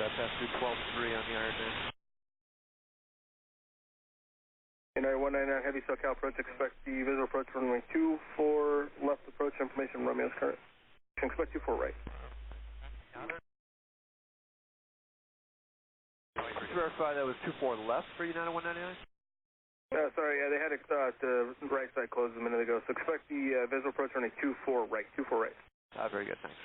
pass through 12-3 on the Ironman. United 199 Heavy SoCal approach, expect the visual approach runway 24 left approach information Romeo's current. Expect 24 right. Let's verify that was 24 left for United 199? Sorry, they had the right side closed a minute ago, so expect the visual approach runway 24 right, 24 right. Very good, thanks.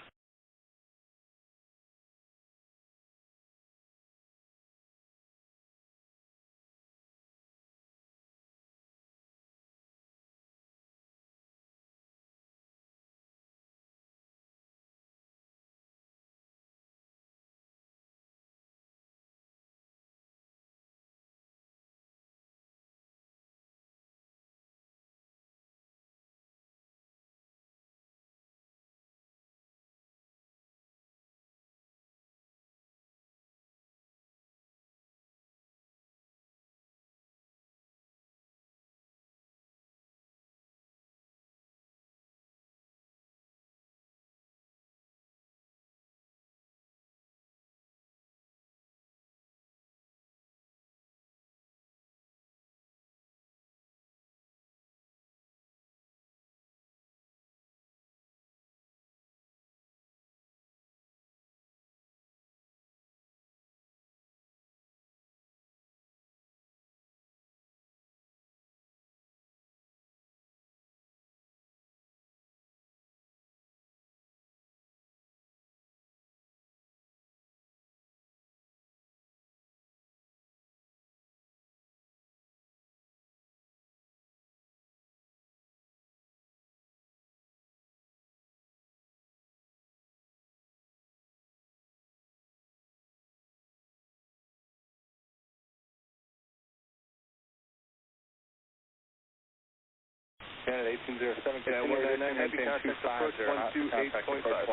Canada 1807, Canada 199, Heavy contact approach 128.5.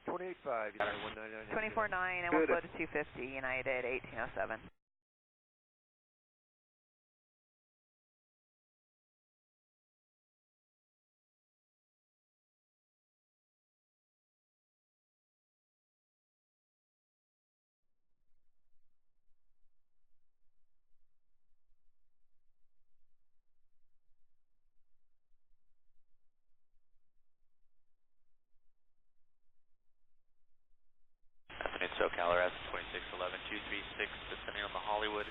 28.5, United 199. 24.9, and we'll flow to 250, United 1807. SoCal RS 2611 236, descending on the Hollywood.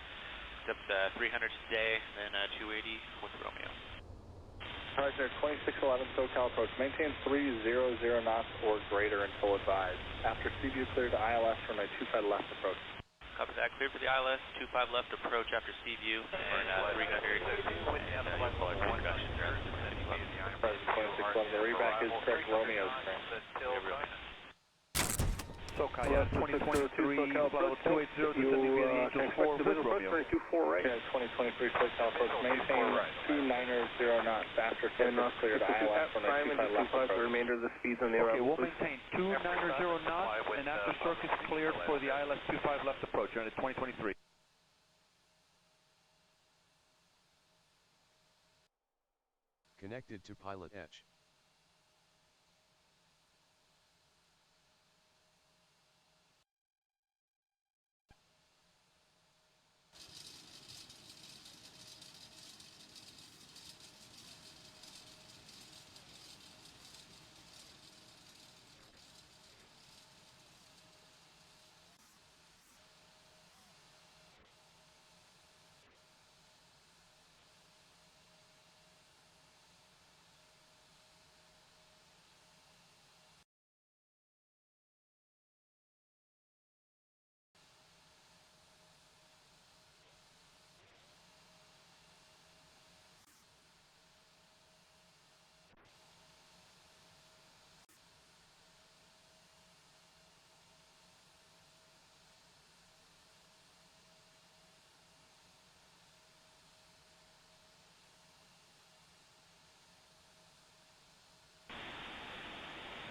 Steps 300 today, then 280 with Romeo. Roger, 2611 SoCal approach. Maintain 300 knots or greater until advised. After Seaview, clear to ILS from a 25 left approach. Copy that. Clear for the ILS, 25 left approach after Seaview, and 300. Introduction there. 2611, the reback is correct. Romeo's current. SoCal, yeah, 2023, level 280, descending via the Angel 4 with Romeo. 24 right. Yeah, 2023 SoCal approach. Maintain 290 knots after surface clear to ILS from a 25 left approach. The remainder of the speeds on the Okay, we'll maintain 290 knots, and after circuit cleared for the ILS 25 left approach, you're on 2023. Connected to PilotEdge.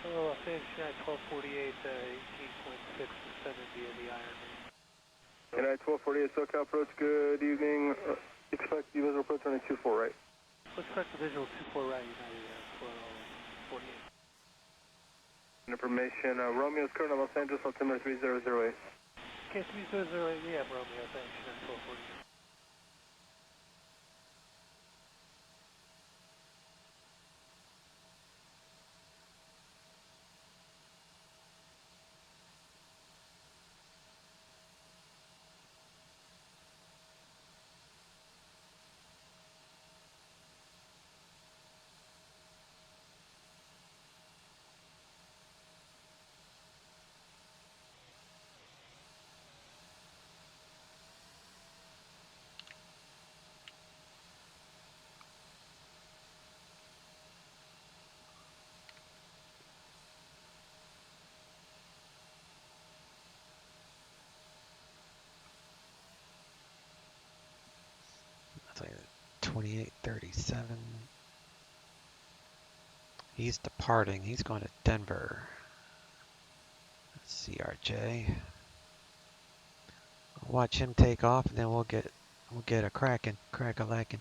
Los Angeles 1248, 18.6 descended via the Ironman. United 1248 SoCal approach, good evening. Expect the visual approach on a 24 right. Expect the visual 24 right, United 1248. Information, Romeo's current in Los Angeles, altimeter 3008. Okay, 3008, we have Romeo, thanks, and 1240. That's like 2837. He's departing. He's going to Denver. CRJ. Watch him take off, and then we'll get a crack-a-lackin'.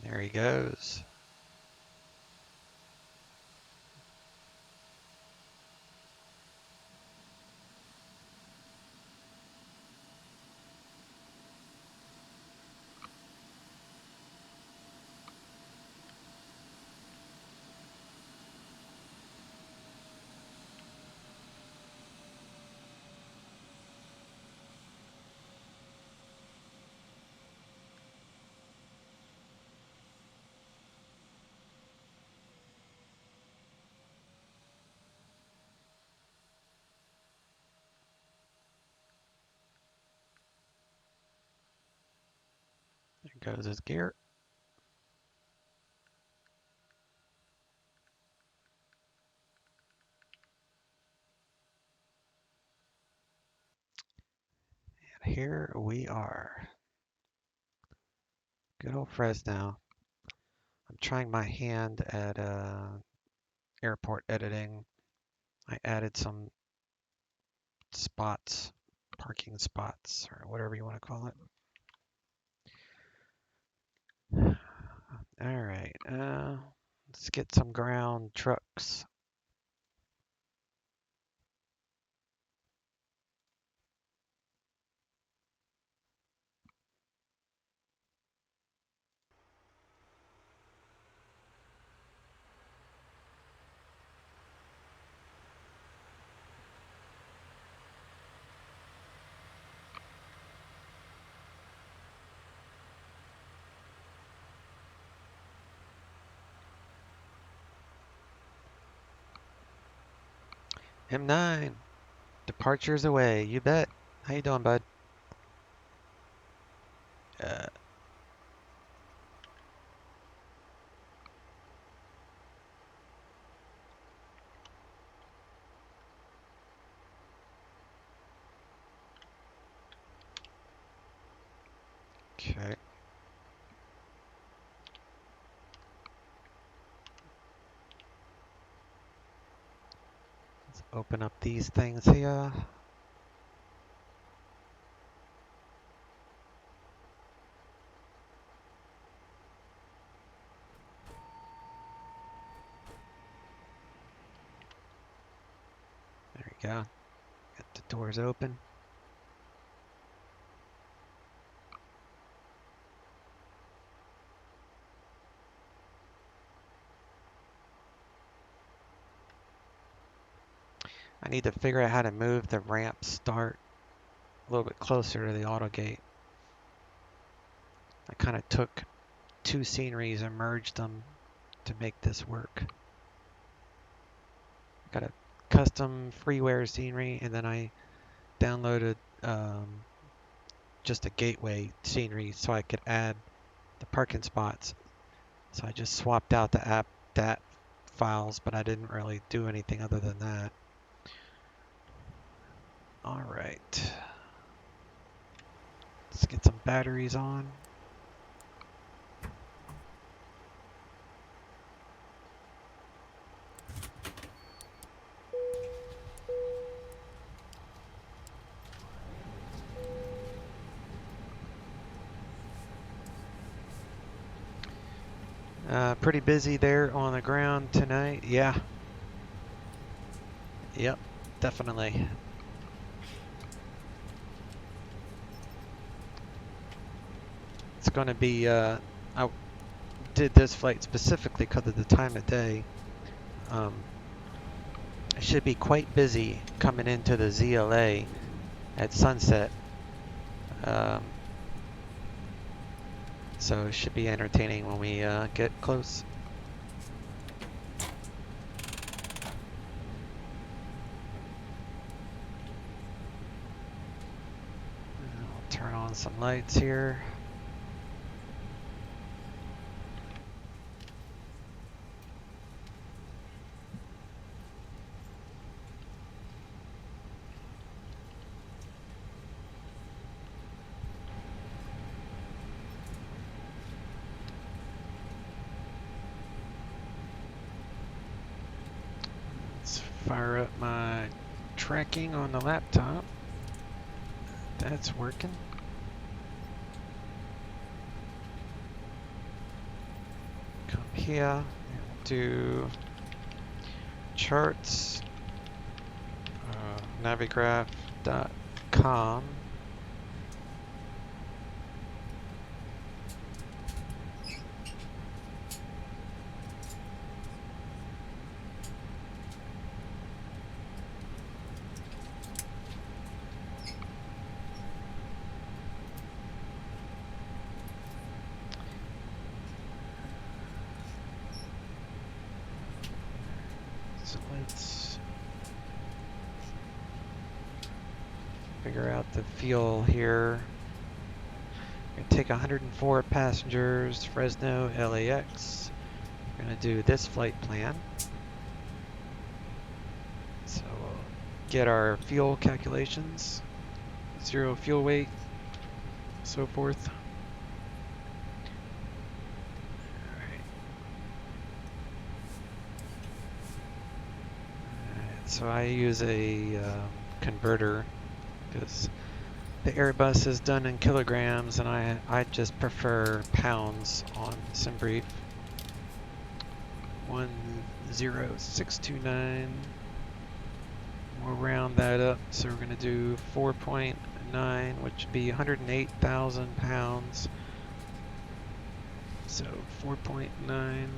There he goes. There goes his gear. And here we are. Good old Fresno. I'm trying my hand at airport editing. I added some spots, parking spots, or whatever you want to call it. All right, let's get some ground trucks. M9, departures away, you bet. How you doing, bud? Okay. Let's open up these things here. There we go. Get the doors open. I need to figure out how to move the ramp start a little bit closer to the auto gate. I kind of took two sceneries and merged them to make this work. Got a custom freeware scenery, and then I downloaded just a gateway scenery so I could add the parking spots. So I just swapped out the app dat files, but I didn't really do anything other than that. All right. Let's get some batteries on. pretty busy there on the ground tonight. Yeah. Yep, definitely. It's going to be, I did this flight specifically because of the time of day. It should be quite busy coming into the ZLA at sunset. So it should be entertaining when we get close. I'll turn on some lights here. Let's fire up my tracking on the laptop. That's working. Come here and do charts, navigraph.com. So let's figure out the fuel here. We're going to take 104 passengers, Fresno, LAX. We're going to do this flight plan. So we'll get our fuel calculations, 0 fuel weight, so forth. So I use a converter because the Airbus is done in kilograms and I just prefer pounds on SimBrief. 10629. We'll round that up, so we're going to do 4.9, which would be 108,000 pounds. So 4.9.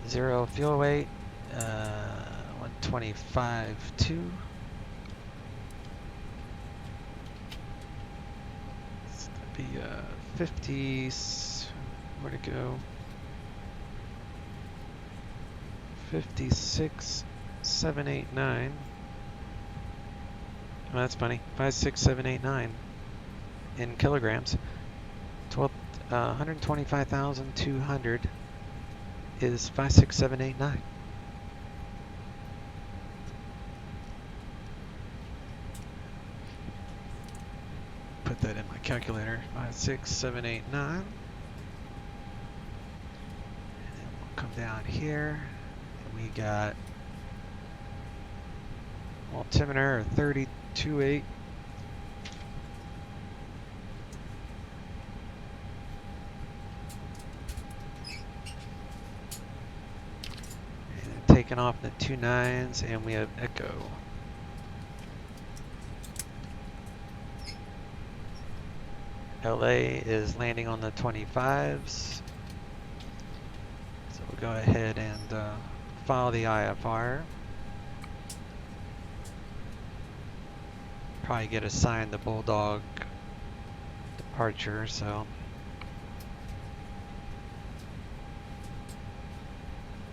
Zero fuel weight, 125.2. So that'd be 50. Where'd it go? 56,789. Oh, that's funny. 56789 in kilograms. 125,200. Is 56789. Put that in my calculator. 56789. And then we'll come down here and we got altimeter 32.8. Taking off the 29s, and we have echo. LA is landing on the 25s. So we'll go ahead and follow the IFR. Probably get assigned the Bulldog departure, so.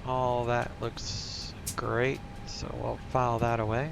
All that looks great, so we'll file that away.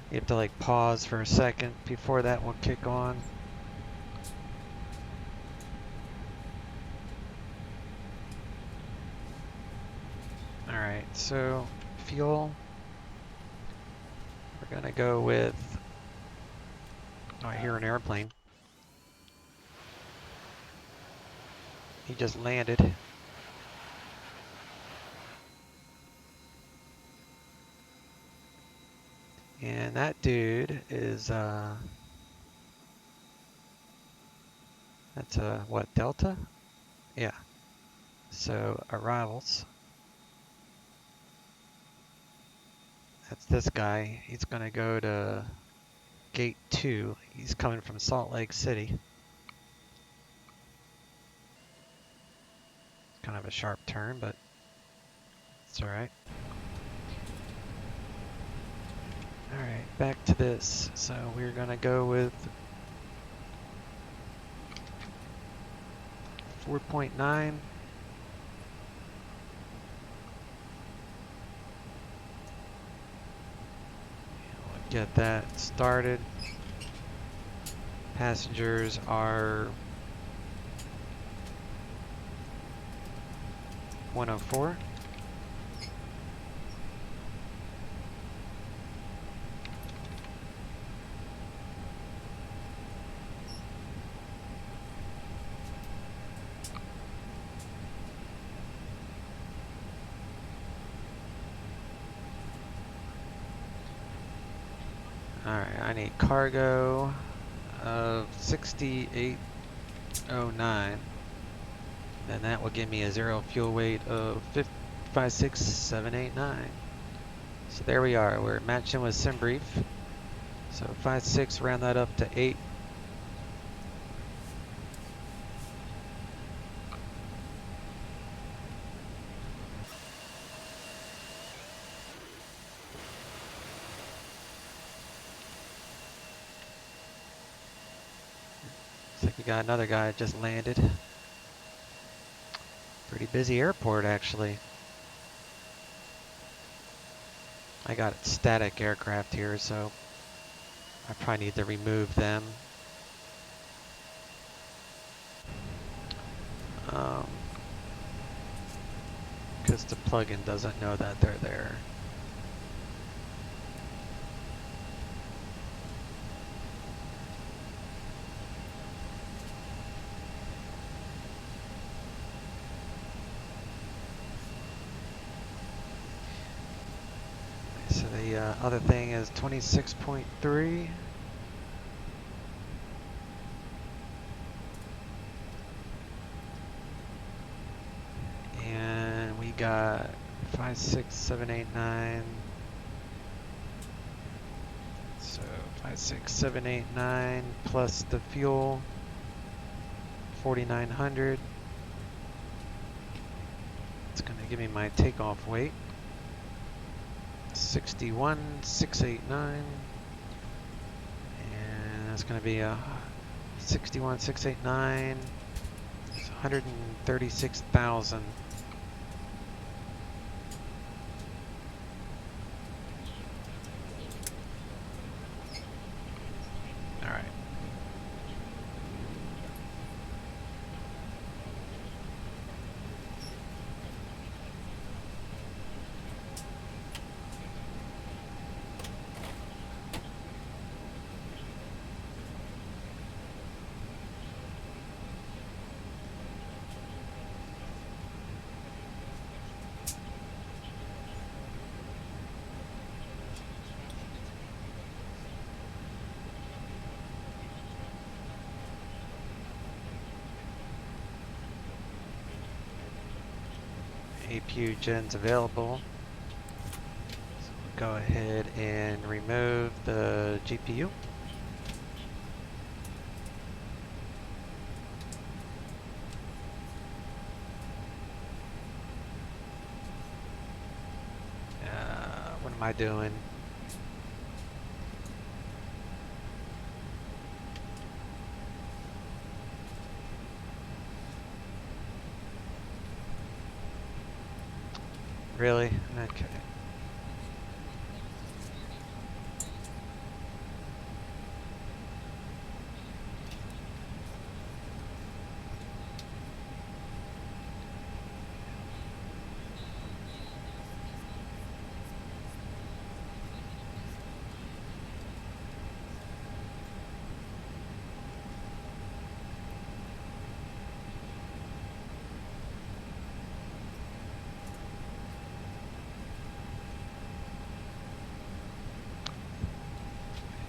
You have to like pause for a second before that will kick on. so fuel, we're gonna go with, oh, I hear an airplane. He just landed. And that dude is, that's a, what, Delta? Yeah. So, arrivals. That's this guy. He's gonna go to gate 2. He's coming from Salt Lake City. Kind of a sharp turn, but it's alright. Alright, back to this. So we're gonna go with 4.9. Get that started. Passengers are 104. Alright, I need cargo of 6809. Then that will give me a zero fuel weight of 56789. So there we are. We're matching with SimBrief. So 5.6, round that up to 8. Looks like we got another guy that just landed. Pretty busy airport, actually. I got static aircraft here, so I probably need to remove them. Because the plugin doesn't know that they're there. So the other thing is 26.3. And we got 56789. So 56789 plus the fuel, 4900. It's going to give me my takeoff weight. 61,689, and that's going to be a 61,689. It's 136,000. All right. APU gens available. So we'll go ahead and remove the GPU. What am I doing? Really? Okay.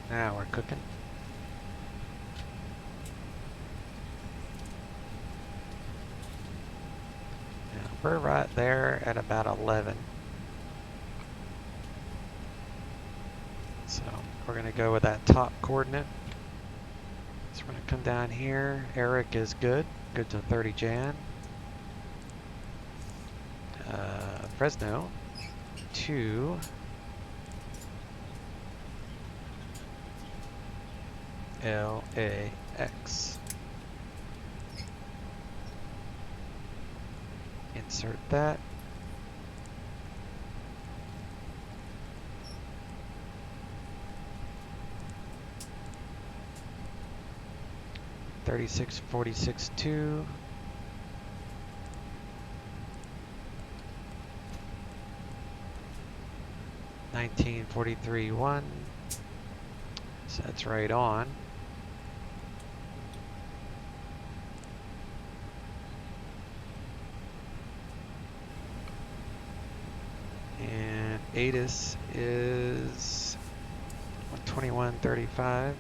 Now we're cooking. Now we're right there at about 11. So we're going to go with that top coordinate. So we're going to come down here. Eric is good. Good to 30 Jan. Fresno to LAX. Insert that. $36.46.2. $19.43.1. So that's right on. And ATIS is 121.35.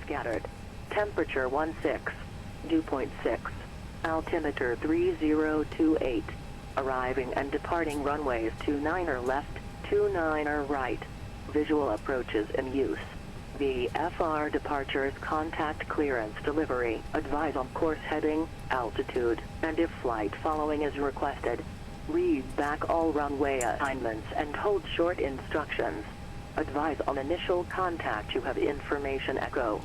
Scattered. Temperature 16. Dew point 6. Altimeter 3028. Arriving and departing runways 29er left, 29er right. Visual approaches in use. VFR departures, contact clearance delivery. Advise on course heading, altitude, and if flight following is requested. Read back all runway assignments and hold short instructions. Advise on initial contact. You have information echo.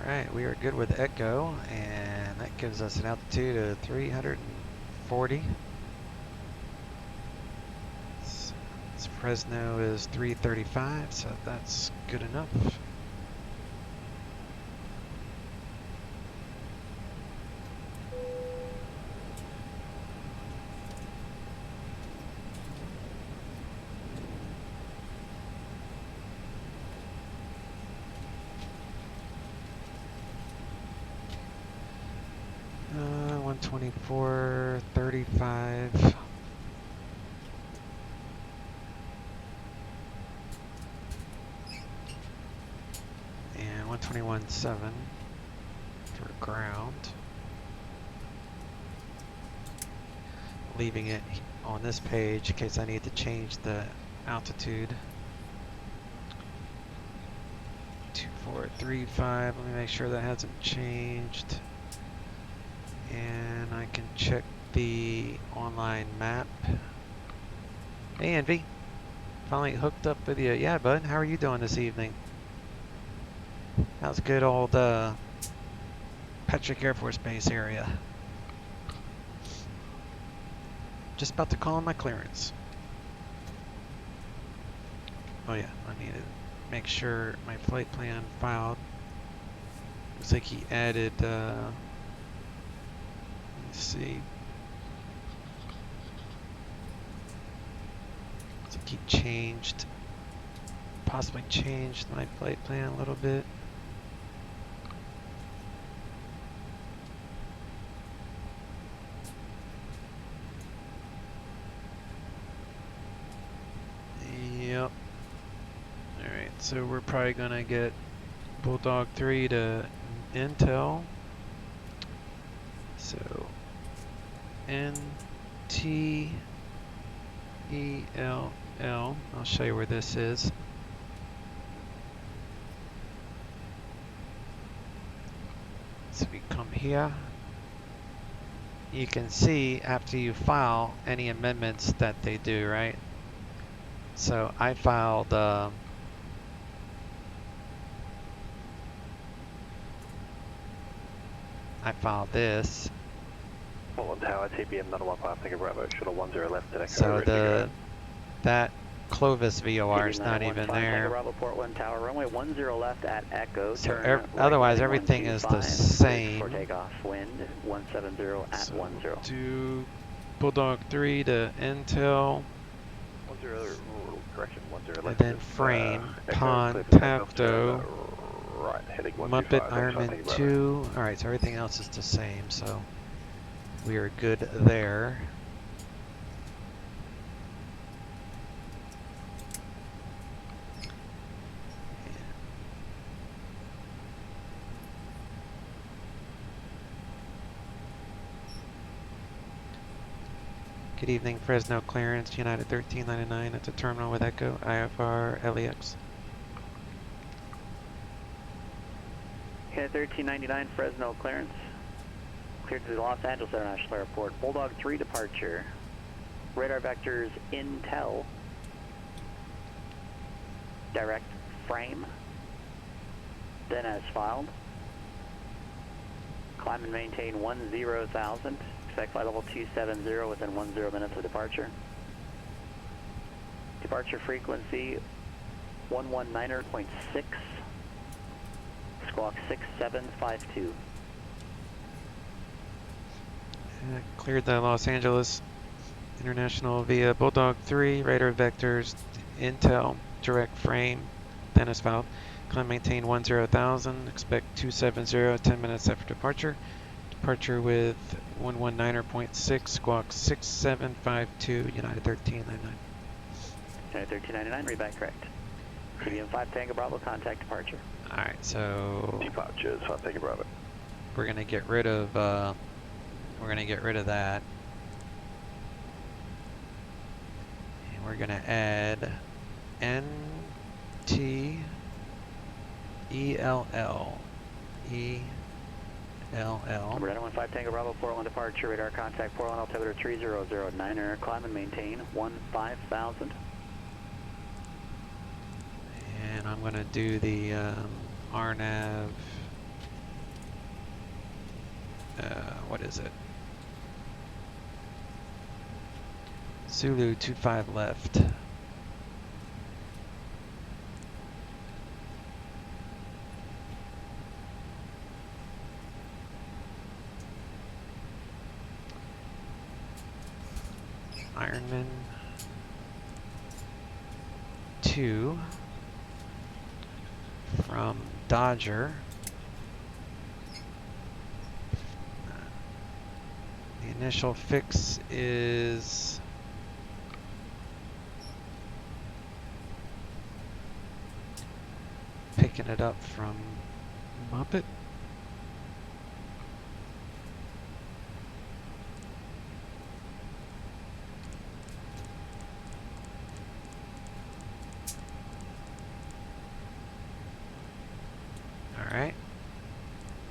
Alright, we are good with echo, and that gives us an altitude of 340. So Fresno is 335, so that's good enough. Uh, 124.35. And 121.7 for ground. Leaving it on this page in case I need to change the altitude. 2435. Let me make sure that hasn't changed. And I can check the online map. Hey Envy, finally hooked up with you. Yeah, bud, how are you doing this evening? How's good old Patrick Air Force Base area? Just about to call in my clearance. Oh yeah, I need to make sure my flight plan filed. Looks like he added let's see. Looks like he possibly changed my flight plan a little bit. Yep. Alright, so we're probably gonna get Bulldog 3 to Intel. So NTELL. I'll show you where this is. So we come here. You can see after you file any amendments that they do, right? So I filed this. Portland Tower, TBM 915, Tango Bravo, shuttle 10 left at Echo. So that Clovis VOR is not even there. Bravo, Portland Tower, runway 10 left at Echo. So otherwise everything is the same. For takeoff, wind 170 at so 10. Do Bulldog 3 to Intel. 10, correction, and then frame, pond, Tafto, right, heading Muppet, Ironman 2. Alright, so everything else is the same, so we are good there. Good evening, Fresno clearance, United 1399 at the terminal with Echo, IFR, LAX. United 1399, Fresno clearance. Cleared to the Los Angeles International Airport. Bulldog 3 departure. Radar vectors intel. Direct frame. Then as filed. Climb and maintain 10,000. Expect flight level 270 within 10 minutes of departure. Departure frequency 119.6. Squawk 6752. Cleared the Los Angeles International via Bulldog 3, radar vectors, intel, direct frame, then as filed. Climb maintain 10,000, expect 270, 10 minutes after departure. Departure with 119.6, squawk 6752, United 1399. United 1399, read back correct. CBM 5 Tango Bravo, contact departure. Alright, so Departure, 5 Tango Bravo. we're gonna get rid of that. And we're gonna add NTELL. Number 5 Tango Bravo, Portland departure, radar contact Portland, altimeter 3009, climb and maintain 15,000. And I'm gonna do the RNAV, what is it? Zulu 25 left. Ironman 2 from Dodger. The initial fix is picking it up from Muppet. Alright,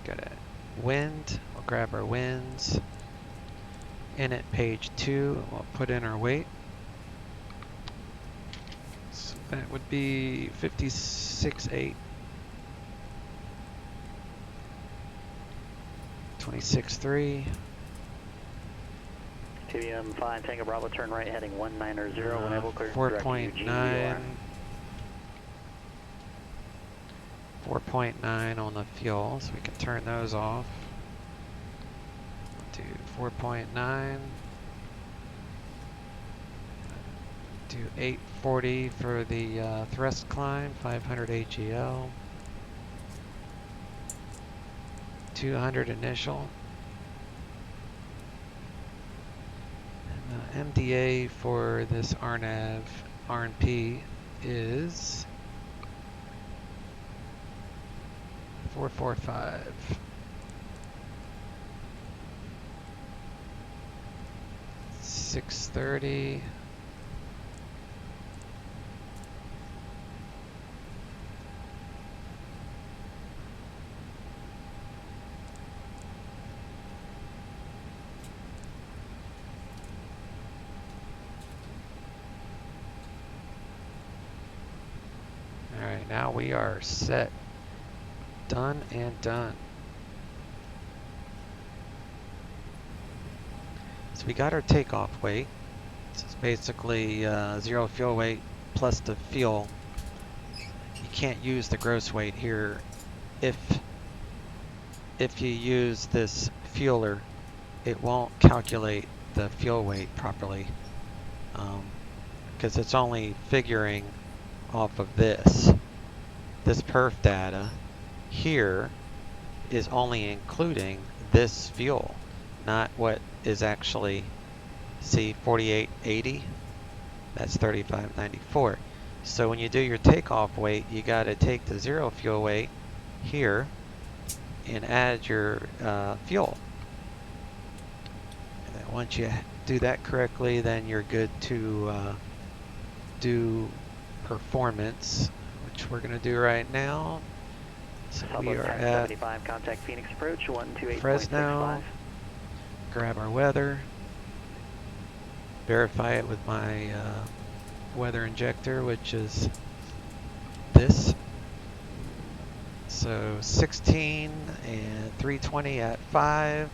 got a wind, we'll grab our winds. In at page 2, we'll put in our weight. So that would be 56.8. 26.3. TBM 5 Tango Bravo, turn right heading 190, when able clear 4.9. 4.9 on the fuel, so we can turn those off. Do 4.9. Do 840 for the thrust climb, 500 AGL. 200 initial. And the MDA for this RNAV RNP is 445. $630. All right, now we are set. Done and done. So we got our takeoff weight. This is basically zero fuel weight plus the fuel. You can't use the gross weight here if you use this fueler. It won't calculate the fuel weight properly because it's only figuring off of this perf data here is only including this fuel, not what is actually C4880. That's 3594. So when you do your takeoff weight, you got to take the zero fuel weight here and add your fuel. And then once you do that correctly, then you're good to do performance, which we're going to do right now. So we are at 75, contact Phoenix approach 128.65. Fresno. Grab our weather, verify it with my weather injector, which is this. So 16 and 320 at 5.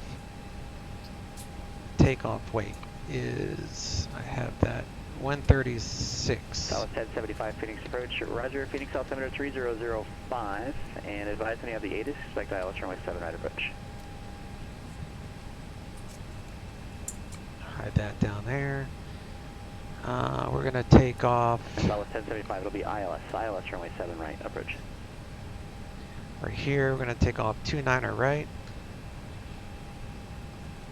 Takeoff weight is, I have that, 136. South 1075 Phoenix approach, roger. Phoenix altimeter 3005, and advise when you have the ATIS, expect ILS runway 7 right approach. Hide that down there. We're going to take off. South 1075, it'll be ILS runway 7 right approach. Right here, we're going to take off 29er right.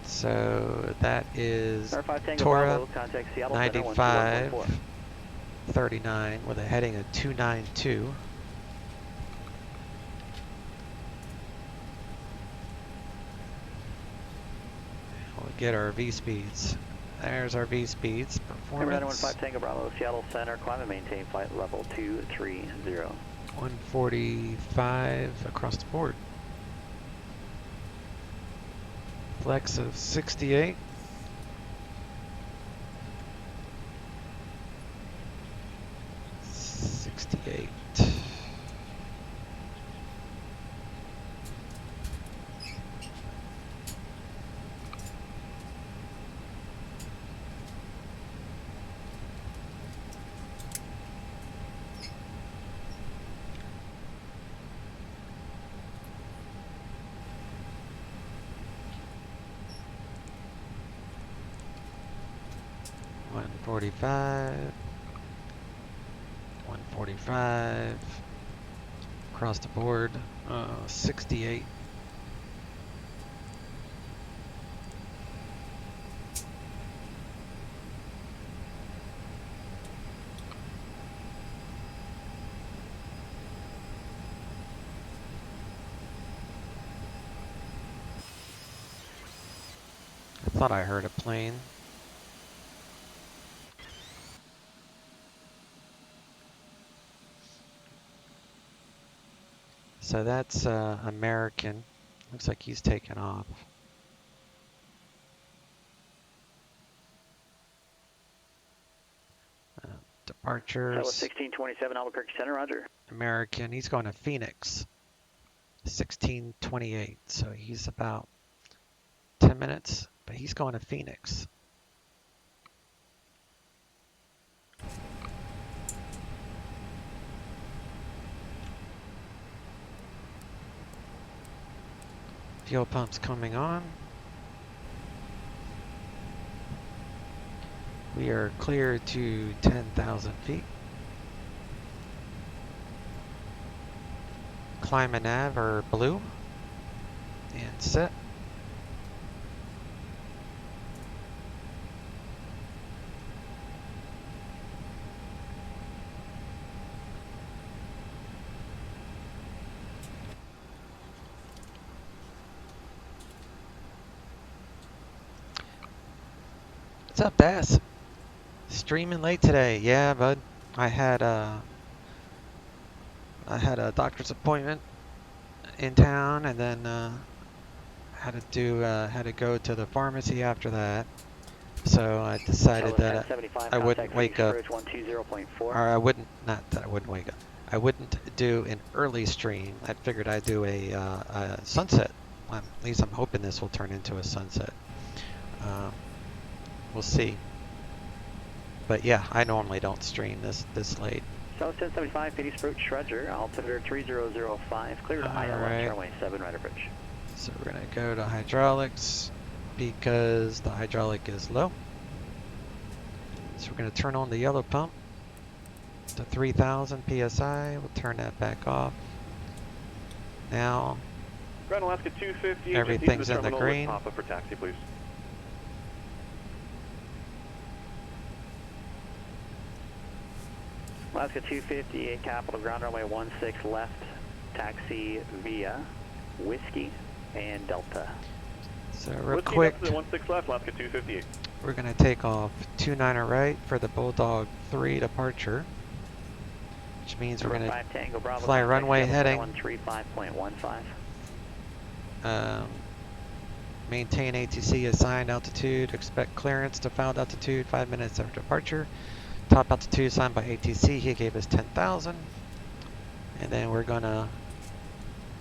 So that is Tora 9539 with a heading of 292. We'll get our V speeds. There's our V speeds. Performance. 915 Tango Bravo, Seattle Center, climb and maintain flight level 230. 145 across the board. Flex of 68. $145 across the board. 68. I thought I heard a plane. So that's American. Looks like he's taken off. Departures. 1627 Albuquerque Center, roger. American. He's going to Phoenix. 1628. So he's about 10 minutes, but he's going to Phoenix. Fuel pump's coming on. We are clear to 10,000 feet. Climb and nav are blue. And set. What's up, Bass? Streaming late today. Yeah, bud. I had a doctor's appointment in town, and then had to go to the pharmacy after that. So I decided that I wouldn't wake up, or I wouldn't wake up. I wouldn't do an early stream. I figured I'd do a sunset. At least I'm hoping this will turn into a sunset. We'll see. But yeah, I normally don't stream this late. South 1075, Phoenix approach, roger. Altimeter 3005, clear to ILS runway 7 right approach. So we're gonna go to hydraulics because the hydraulic is low. So we're gonna turn on the yellow pump. to 3,000 PSI. We'll turn that back off. Now, Ground Alaska 250, everything's in the green. Pop up for taxi, please. Alaska 250, 8 Capital, ground runway 16 left, taxi via Whiskey and Delta. So real Whiskey quick, Delta 16 left, Alaska 258. we're going to take off 29er right for the Bulldog 3 departure, which means we're going to fly runway heading, 135.15. maintain ATC assigned altitude, expect clearance to filed altitude 5 minutes after departure. Top altitude assigned by ATC, he gave us 10,000. And then we're going to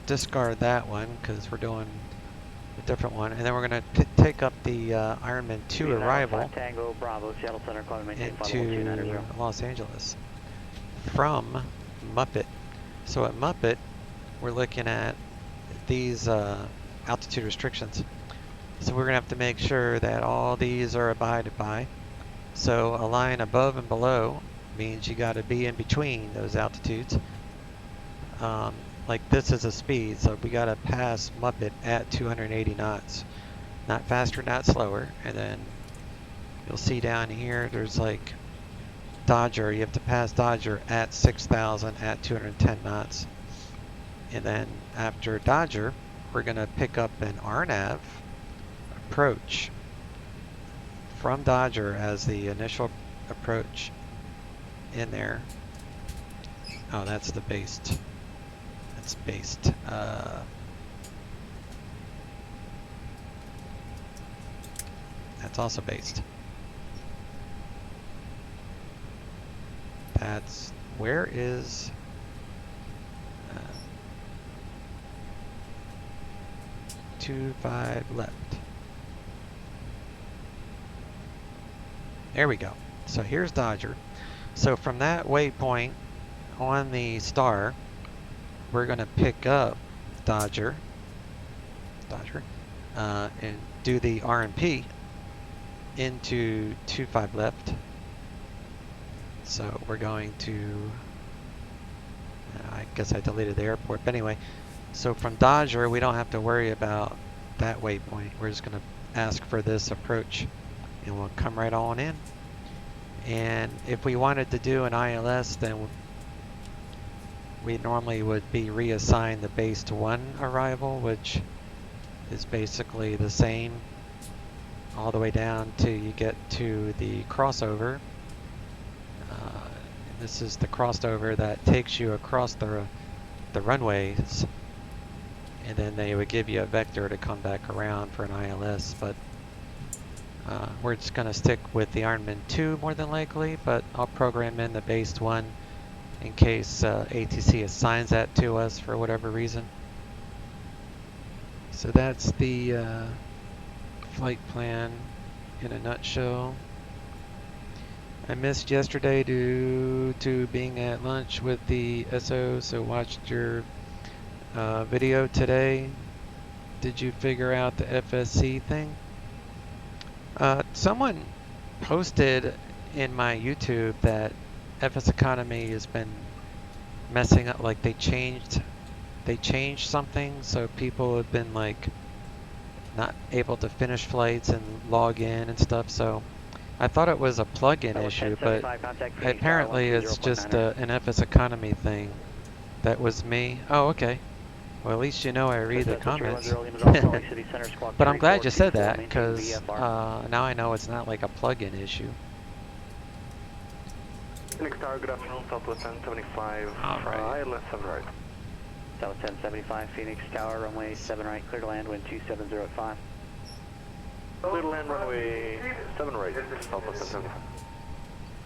discard that one because we're doing a different one. And then we're going to take up the Ironman 2 arrival Tango, Bravo, Seattle Center, into Los Angeles from Muppet. So at Muppet, we're looking at these altitude restrictions. So we're going to have to make sure that all these are abided by. So a line above and below means you got to be in between those altitudes. Like this is a speed, so we got to pass Muppet at 280 knots. Not faster, not slower. And then you'll see down here, there's like Dodger. You have to pass Dodger at 6,000 at 210 knots. And then after Dodger, we're going to pick up an RNAV approach from Dodger as the initial approach in there. Oh, that's the based. That's based. That's also based. That's, where is 25 left. There we go. So here's Dodger. So from that waypoint on the star, we're going to pick up Dodger, and do the RMP into 25 left. So we're going to, I guess I deleted the airport, but anyway, so from Dodger, we don't have to worry about that waypoint. We're just going to ask for this approach, and we'll come right on in. And if we wanted to do an ILS, then we normally would be reassigned the base to 1 arrival, which is basically the same all the way down till you get to the crossover. This is the crossover that takes you across the runways, and then they would give you a vector to come back around for an ILS. But we're just going to stick with the Ironman 2 more than likely, but I'll program in the based 1 in case ATC assigns that to us for whatever reason. So that's the flight plan in a nutshell. I missed yesterday due to being at lunch with the SO, so watched your video today. Did you figure out the FSC thing? Someone posted in my YouTube that FS Economy has been messing up, like they changed something, so people have been like not able to finish flights and log in and stuff. So I thought it was a plug-in issue, but apparently it's just an FS Economy thing. That was me. Oh, okay. Well, at least you know I read the comments. But I'm glad you said that, because now I know it's not like a plug-in issue. Phoenix Tower, good afternoon, Southwest 1075, ILS 7 right. Southwest 1075, Phoenix Tower, runway 7 right, clear to land, wind 270 at 5. Clear to land, runway 7 right, Southwest 1075.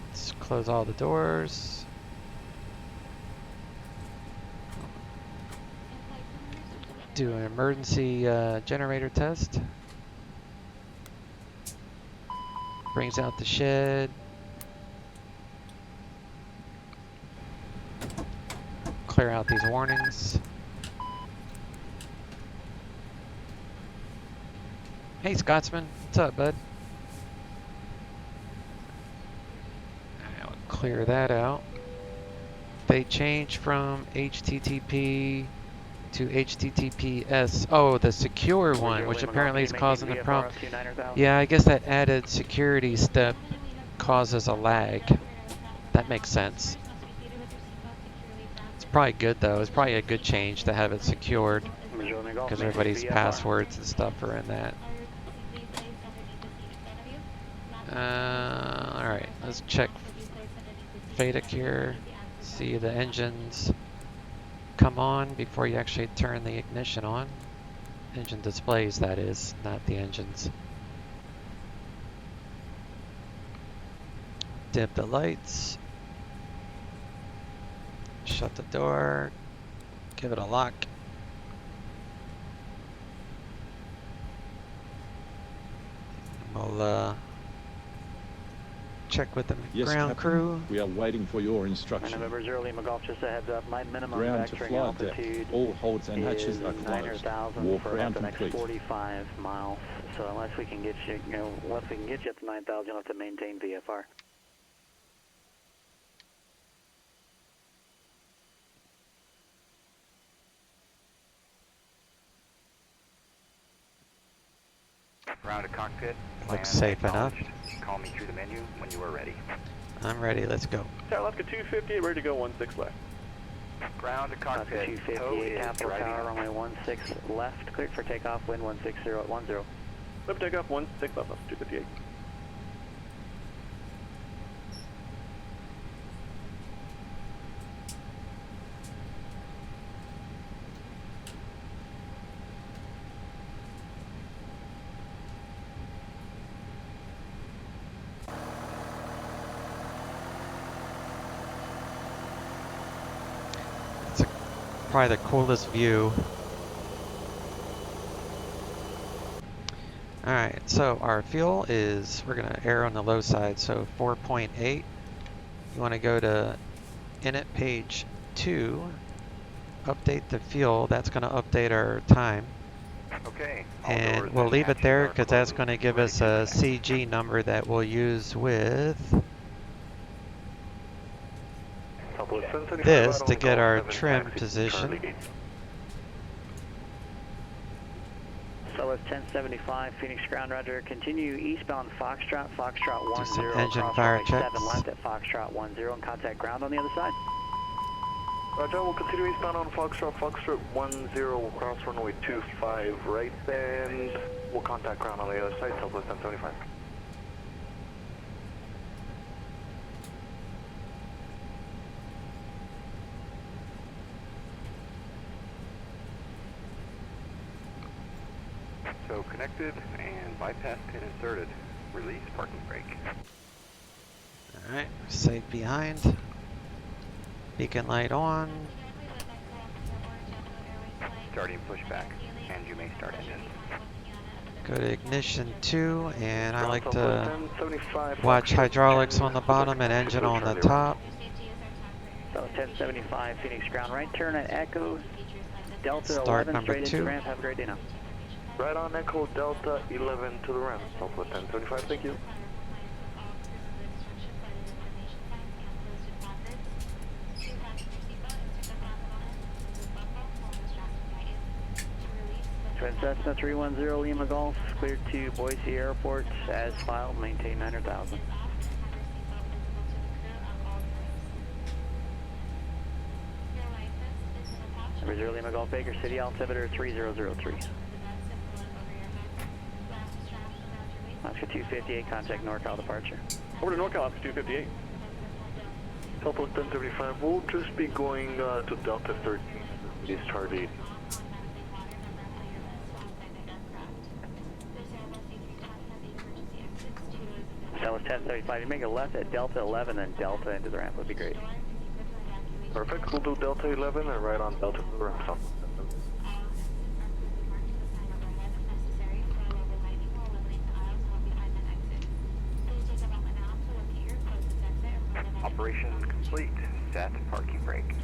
Let's close all the doors. Do an emergency generator test. Brings out the shed. Clear out these warnings. Hey Scotsman, what's up, bud? I'll clear that out. they changed from HTTP to HTTPS. Oh, the secure one, which apparently is causing a problem. Yeah, I guess that added security step causes a lag. That makes sense. It's probably good though. It's probably a good change to have it secured because everybody's passwords and stuff are in that. Alright, let's check FADIC here. See the engines come on before you actually turn the ignition on. Engine displays, that is, not the engines. Dim the lights. Shut the door. Give it a lock. We'll check with the ground crew. We are waiting for your instruction. November 0 Lima Golf, just a heads up. My minimum Ground to vectoring flight deck. altitude All holds and hatches is are closed. 900,000 Warp for round about the next complete. 45 miles. So unless we can get you, once we can get you up to 9,000, you'll have to maintain VFR. Ground to cockpit. Looks safe enough. Call me through the menu when you are ready. I'm ready, let's go. Lefka 258, ready to go 16 left. Ground to cockpit. 258, capital tower, runway 16 left, cleared for takeoff, wind 160 at 10. Left takeoff 16 left, 258. Probably the coolest view. Alright, so our fuel is, we're going to err on the low side, so 4.8. You want to go to init page 2, update the fuel, that's going to update our time. Okay. And we'll leave it there because that's going to give us a CG number that we'll use with this to get our trim position. So it's 1075, Phoenix ground, roger. Continue eastbound Foxtrot, Foxtrot 10. Do some engine fire checks. 7 left at Foxtrot 10 and contact ground on the other side. Roger, we'll continue eastbound on Foxtrot, Foxtrot 10, we'll cross runway 25 right, and we'll contact ground on the other side, Southwest 1075. So connected and bypass pin inserted. Release parking brake. Alright, safe behind. Beacon light on. Starting pushback, and you may start engine. Go to ignition 2, and I like to watch hydraulics on the bottom and engine on the top. So 1075, Phoenix ground right, turn at Echo Delta Start 11 number straight 2. into ramp. Have a great day now. Right on Echo Delta 11 to the ramp, Southwest 1075, thank you. Cessna 310 Lima Golf, cleared to Boise Airport as filed, maintain 900,000. Number 0 Lima Golf, Baker City, altimeter 3003. Oscar 258, contact NorCal departure. Over to NorCal, Oscar 258. Southwest 1075, we'll just be going to Delta 13, discharge 80. Southwest 1075, you make a left at Delta 11 and Delta into the ramp would be great. Perfect, we'll do Delta 11 and right on Delta to the ramp, Southwest 1075. Operation complete. Set parking brake.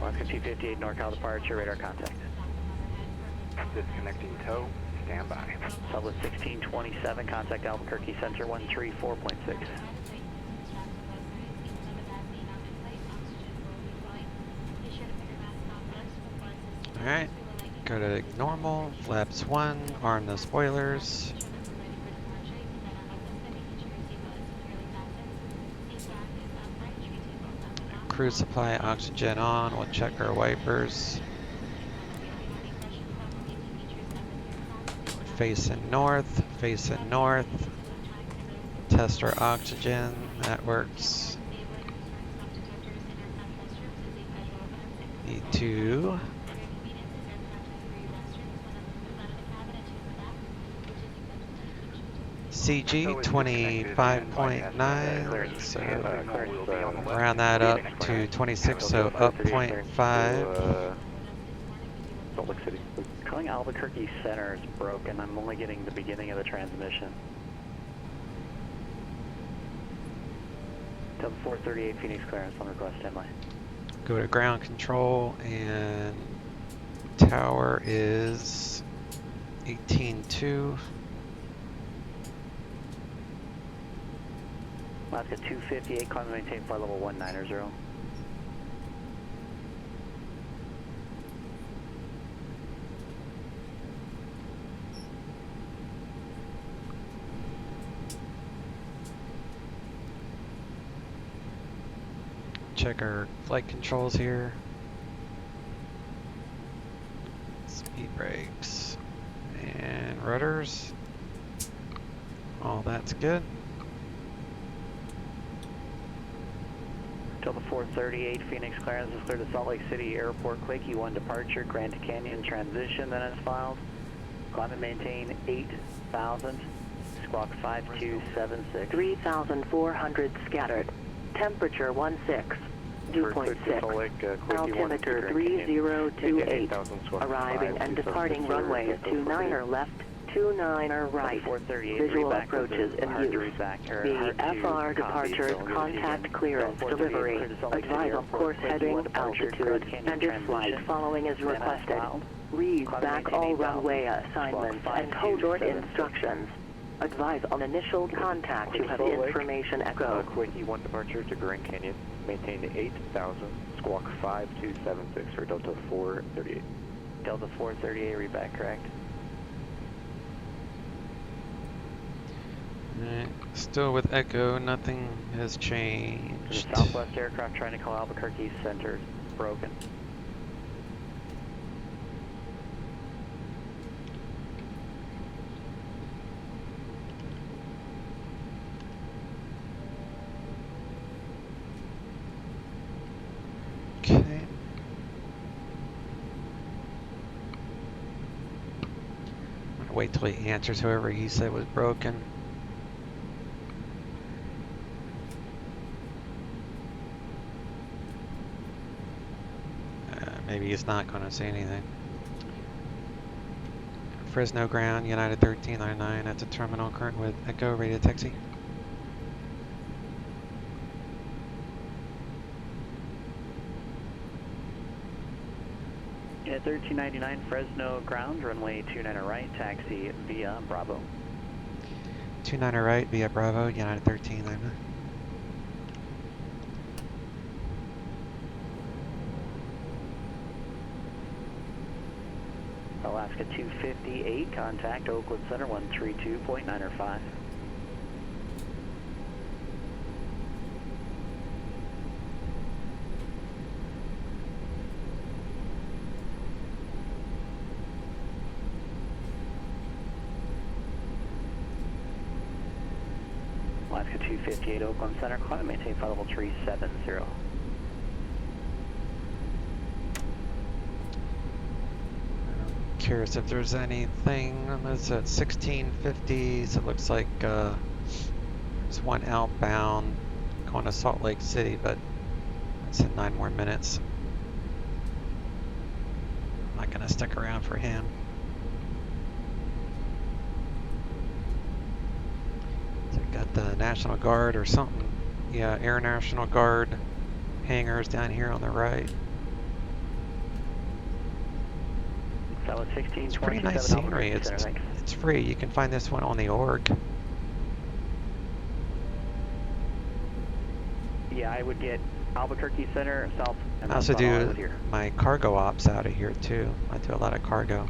Oscar 258, NorCal departure, radar contact. Disconnecting tow. Stand by. Southwest 1627, contact Albuquerque Center 134.6. Alright, go to normal, flaps 1, arm the spoilers. Cruise supply oxygen on, we'll check our wipers. Facing north, test our oxygen, that works. E2. CG 25.9, so round that up to 26, so up 0.5. Salt Lake City. Calling Albuquerque Center is broken. I'm only getting the beginning of the transmission. Delta 438 Phoenix clearance on request, standby. Go to ground control and tower is 18.2. Alaska 258, climb and maintain flight level 190. Check our flight controls here. Speed brakes and rudders. All that's good. Delta 438 Phoenix clearance is clear to Salt Lake City Airport. Quick E1 departure, Grand Canyon transition, then it's filed. Climb and maintain 8,000. Squawk 5276. 3,400 scattered. Temperature 16. Dew point 6. Altimeter 3028. Arriving and departing runways 29er left, 29er right. Visual approaches in use. VFR departures, contact clearance delivery. Advise on course heading, altitude, and if flight following is requested. Read back all runway assignments and code short instructions. Advise on initial contact to have information echo. Quick E1 departure to Grand Canyon. Maintain 8,000. Squawk 5276 for Delta 438. Delta 438, read back correct. Alright, still with echo, nothing has changed. The Southwest aircraft trying to call Albuquerque Center broken. Okay. I'm gonna wait till he answers whoever he said was broken. Maybe he's not going to say anything. Fresno ground, United 1399 at the terminal, current with echo, radio taxi. Yeah, 1399 Fresno ground, runway 29er right, taxi via Bravo. 29er right via Bravo, United 1399. Alaska 258, contact Oakland Center 132.905. Alaska 258, Oakland Center, climb and maintain flight level 370. Curious if there's anything. It's at 1650, so it looks like there's one outbound going to Salt Lake City, but it's in 9 more minutes. I'm not gonna stick around for him. So we got the National Guard or something. Yeah, Air National Guard hangars down here on the right. It's pretty nice scenery. It's free. You can find this one on the org. Yeah, I would get Albuquerque Center, south. I also do my cargo ops out of here too. I do a lot of cargo.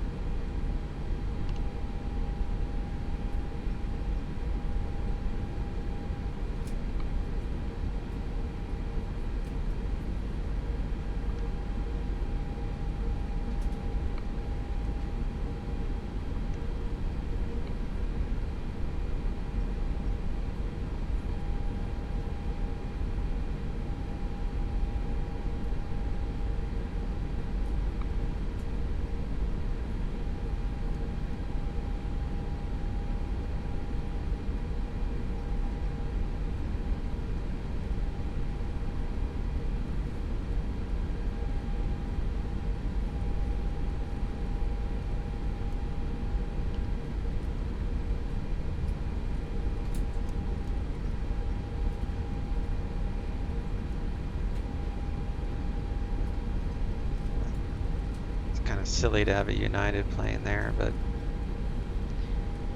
Silly to have a United plane there, but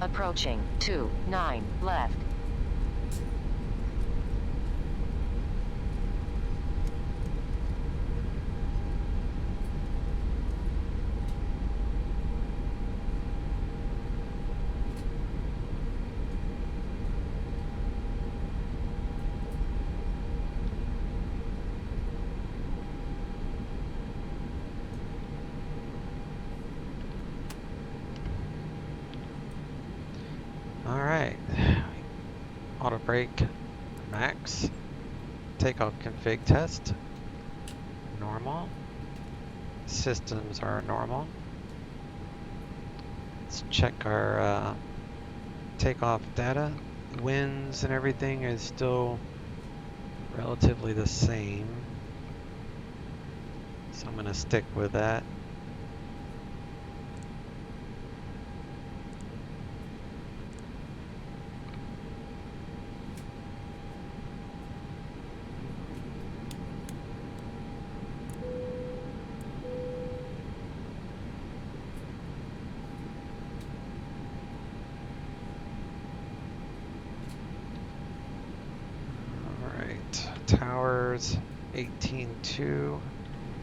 approaching 29 left. alright. Auto brake max. Takeoff config test. Normal. Systems are normal. Let's check our takeoff data. Winds and everything is still relatively the same. So I'm going to stick with that. Towers 18.2.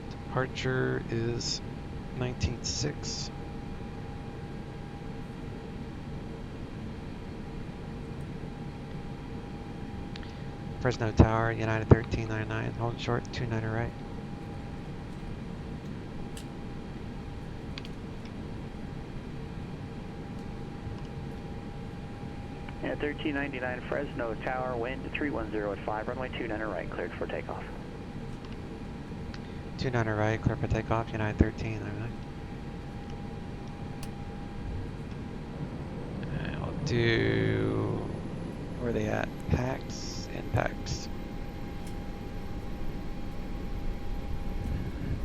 Departure is 19.6. Fresno Tower, United 1399. Hold short, 29 right. Yeah, 1399 Fresno Tower, wind 310 at 5, runway 29 right, cleared for takeoff. 29 right, clear for takeoff, United 1399. I'll do, where are they at? Packs, impacts.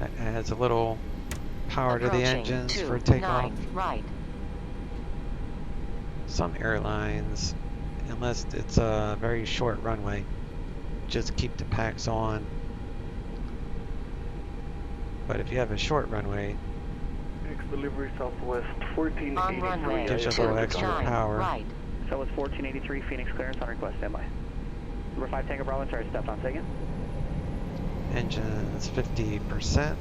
That adds a little power to the engines for takeoff. Right. Some airlines, unless it's a very short runway, just keep the packs on. But if you have a short runway, Next delivery southwest 1483. gives you a little extra power. Right. So it's 1483 Phoenix clearance on request, standby. Number 5 Tango Bravo, sorry, stepped on second. Engine's 50%.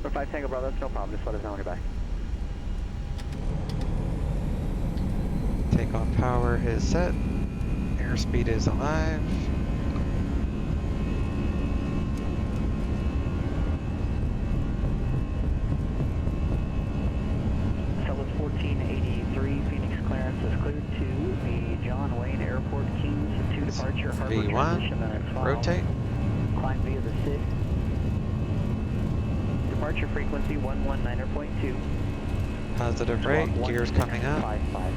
Number 5 Tango Bravo, that's no problem, just let us know when you're back. Takeoff power is set. Airspeed is alive. So it's 1483 Phoenix clearance is cleared to the John Wayne Airport Kings 2 departure harbor transition, then it's filed. Rotate. Climb via the SID. Departure frequency 119.2. Positive rate, gears coming up. 55.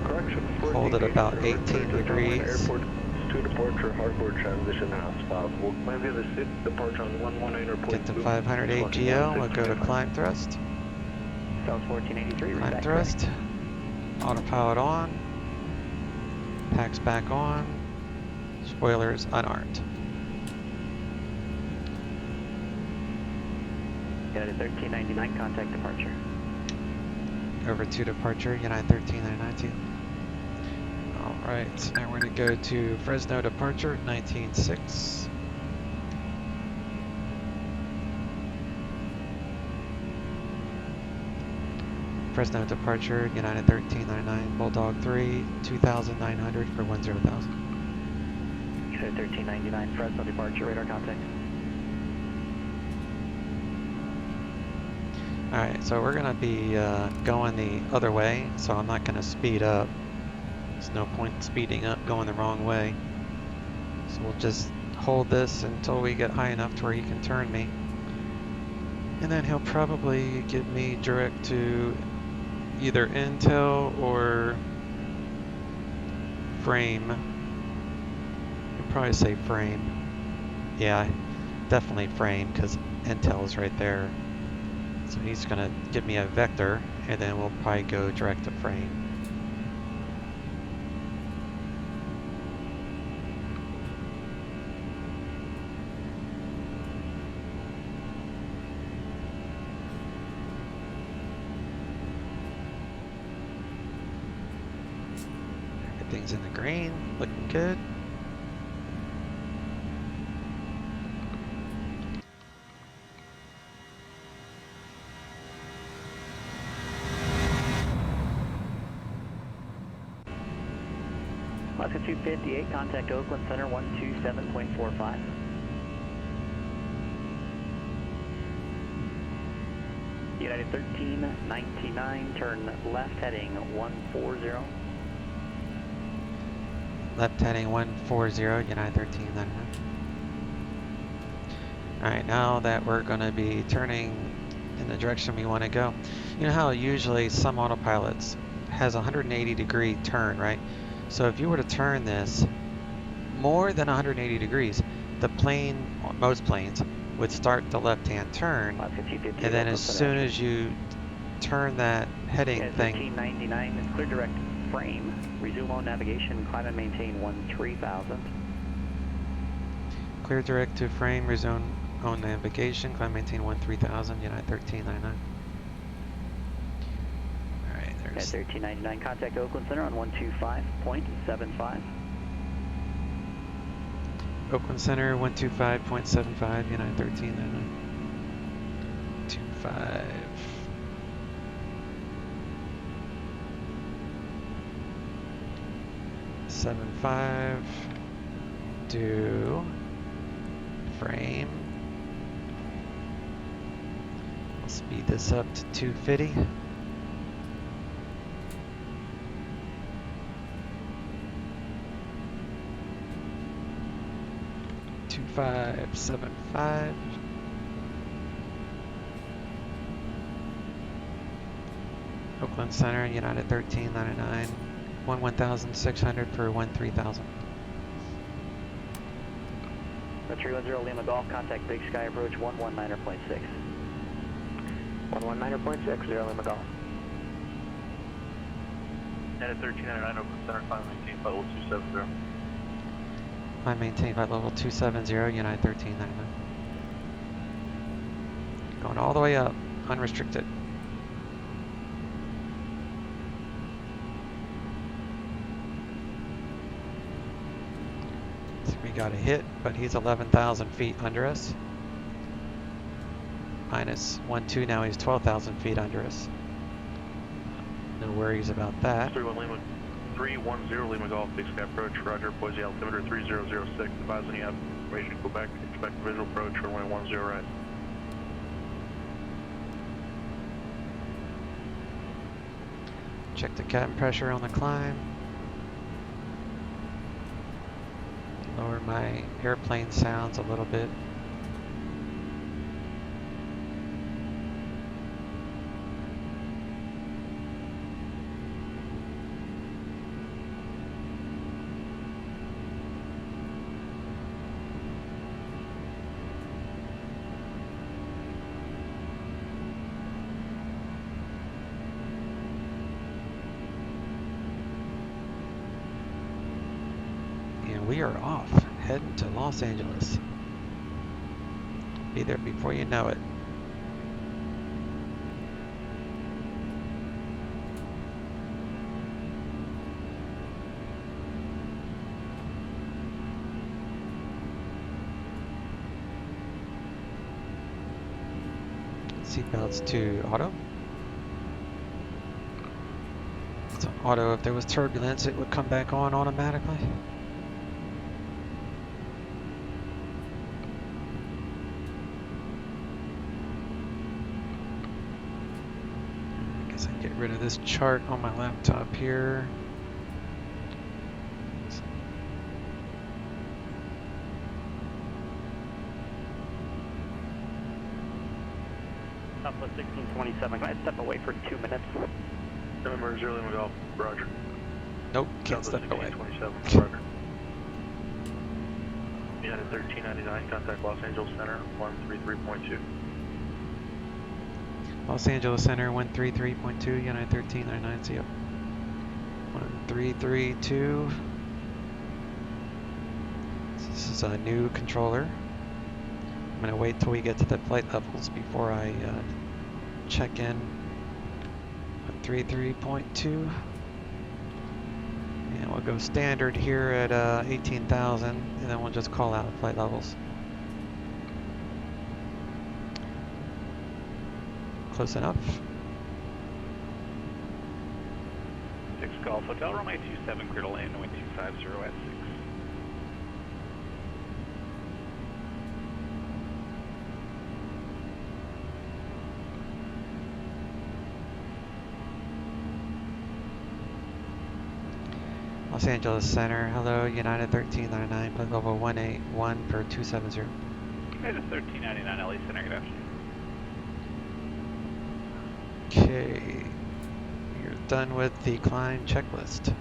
Correction. Hold at about 18 degrees. Airport 2 departure harbor transition has filed. We'll climb via the SID departure on 119.2. Get to 500 AGL, we'll go to climb thrust. So it's 1483. Climb thrust. Autopilot on. Packs back on. Spoilers unarmed. United 1399, contact departure. Over to departure, United 1399 too. Right, so now we're going to go to Fresno departure 19.6. Fresno departure, United 1399, Bulldog 3, 2,900 for 10,000. United 1399, Fresno departure, radar contact. Alright, so we're going to be going the other way, so I'm not going to speed up. There's no point speeding up going the wrong way. So we'll just hold this until we get high enough to where he can turn me. And then he'll probably get me direct to either Intel or frame. I'd probably say frame. Yeah, definitely frame because Intel is right there. So he's gonna give me a vector and then we'll probably go direct to frame. Everything's in the green, looking good. Alaska 258, contact Oakland Center 127.45. United 1399, turn left heading 140. Left heading 140, United 1399. Alright, now that we're going to be turning in the direction we want to go. You know how usually some autopilots has a 180 degree turn, right? So if you were to turn this more than 180 degrees, the plane, most planes, would start the left-hand turn, and then as soon as you turn that heading thing... 1399, clear direct frame, resume on navigation, climb and maintain 13,000. Clear direct to frame, resume on navigation, climb maintain 13,000, United 1399. Alright, there's... 1399, contact Oakland Center on 125.75. Oakland Center 125.75, United 1399. 25. Seven 5. Do frame. I'll speed this up to 250. 2575. Oakland Center, United 1399. 1,600 for 13,000. 310 Lima Golf, contact Big Sky approach 119.6. 119.6, 0 Lima Golf. United 1399, Oakland Center, climb maintain flight level 270. I maintain flight level 270, United 1399. Going all the way up, unrestricted. So we got a hit, but he's 11,000 feet under us. Minus 12, now he's 12,000 feet under us. No worries about that. 310 Lima Golf, Big Sky approach, Roger, Boise altimeter 3006, advise when you have information, Quebec, expect visual approach, runway 10 right. Check the cabin pressure on the climb. Lower my airplane sounds a little bit. We are off, heading to Los Angeles. Be there before you know it. Seatbelts to auto. It's on auto. If there was turbulence, it would come back on automatically. I guess I can get rid of this chart on my laptop here. Southwest 1627, can I step away for 2 minutes? November 0 Lima Golf, roger. Nope, can't step away. 1627, roger. United 1399, contact Los Angeles Center, 133.2. Los Angeles Center, 133.2, United 1399, see ya. 1332. This is a new controller. I'm going to wait till we get to the flight levels before I check in. 133.2. And we'll go standard here at 18,000, and then we'll just call out flight levels. Close enough. 6 Golf Hotel, runway 27, clear to land, wind 250 at 6. Los Angeles Center, hello, United 1399, flight level 181 for 270. United 1399, LA Center, good afternoon. Okay, you're done with the climb checklist.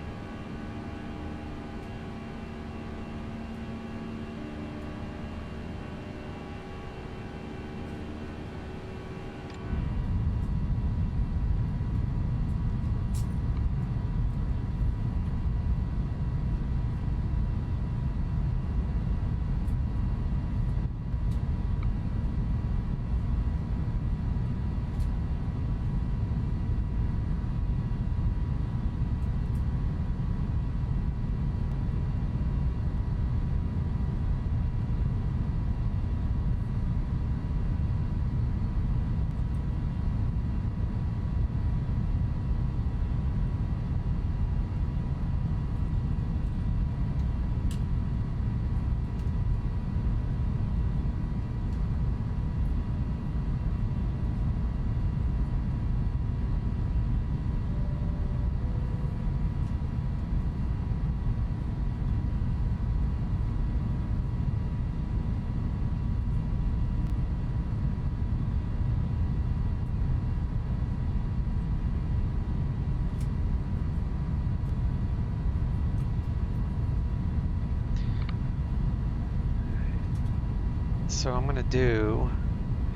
So I'm going to do,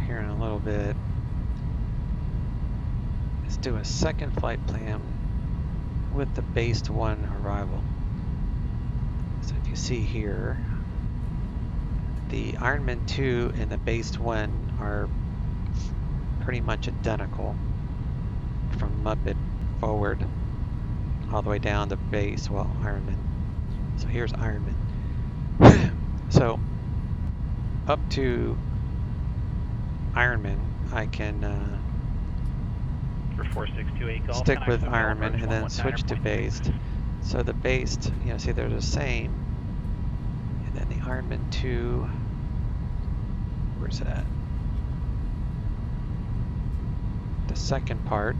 here in a little bit, is do a second flight plan with the based 1 arrival. So if you see here, the Ironman 2 and the based 1 are pretty much identical from Muppet forward all the way down to base, well, Ironman. So here's Ironman. So up to Ironman, I can For 4628 Golf, stick with Ironman and then switch to based. So the based, you know, see they're the same. And then the Ironman 2, where's that? The second part.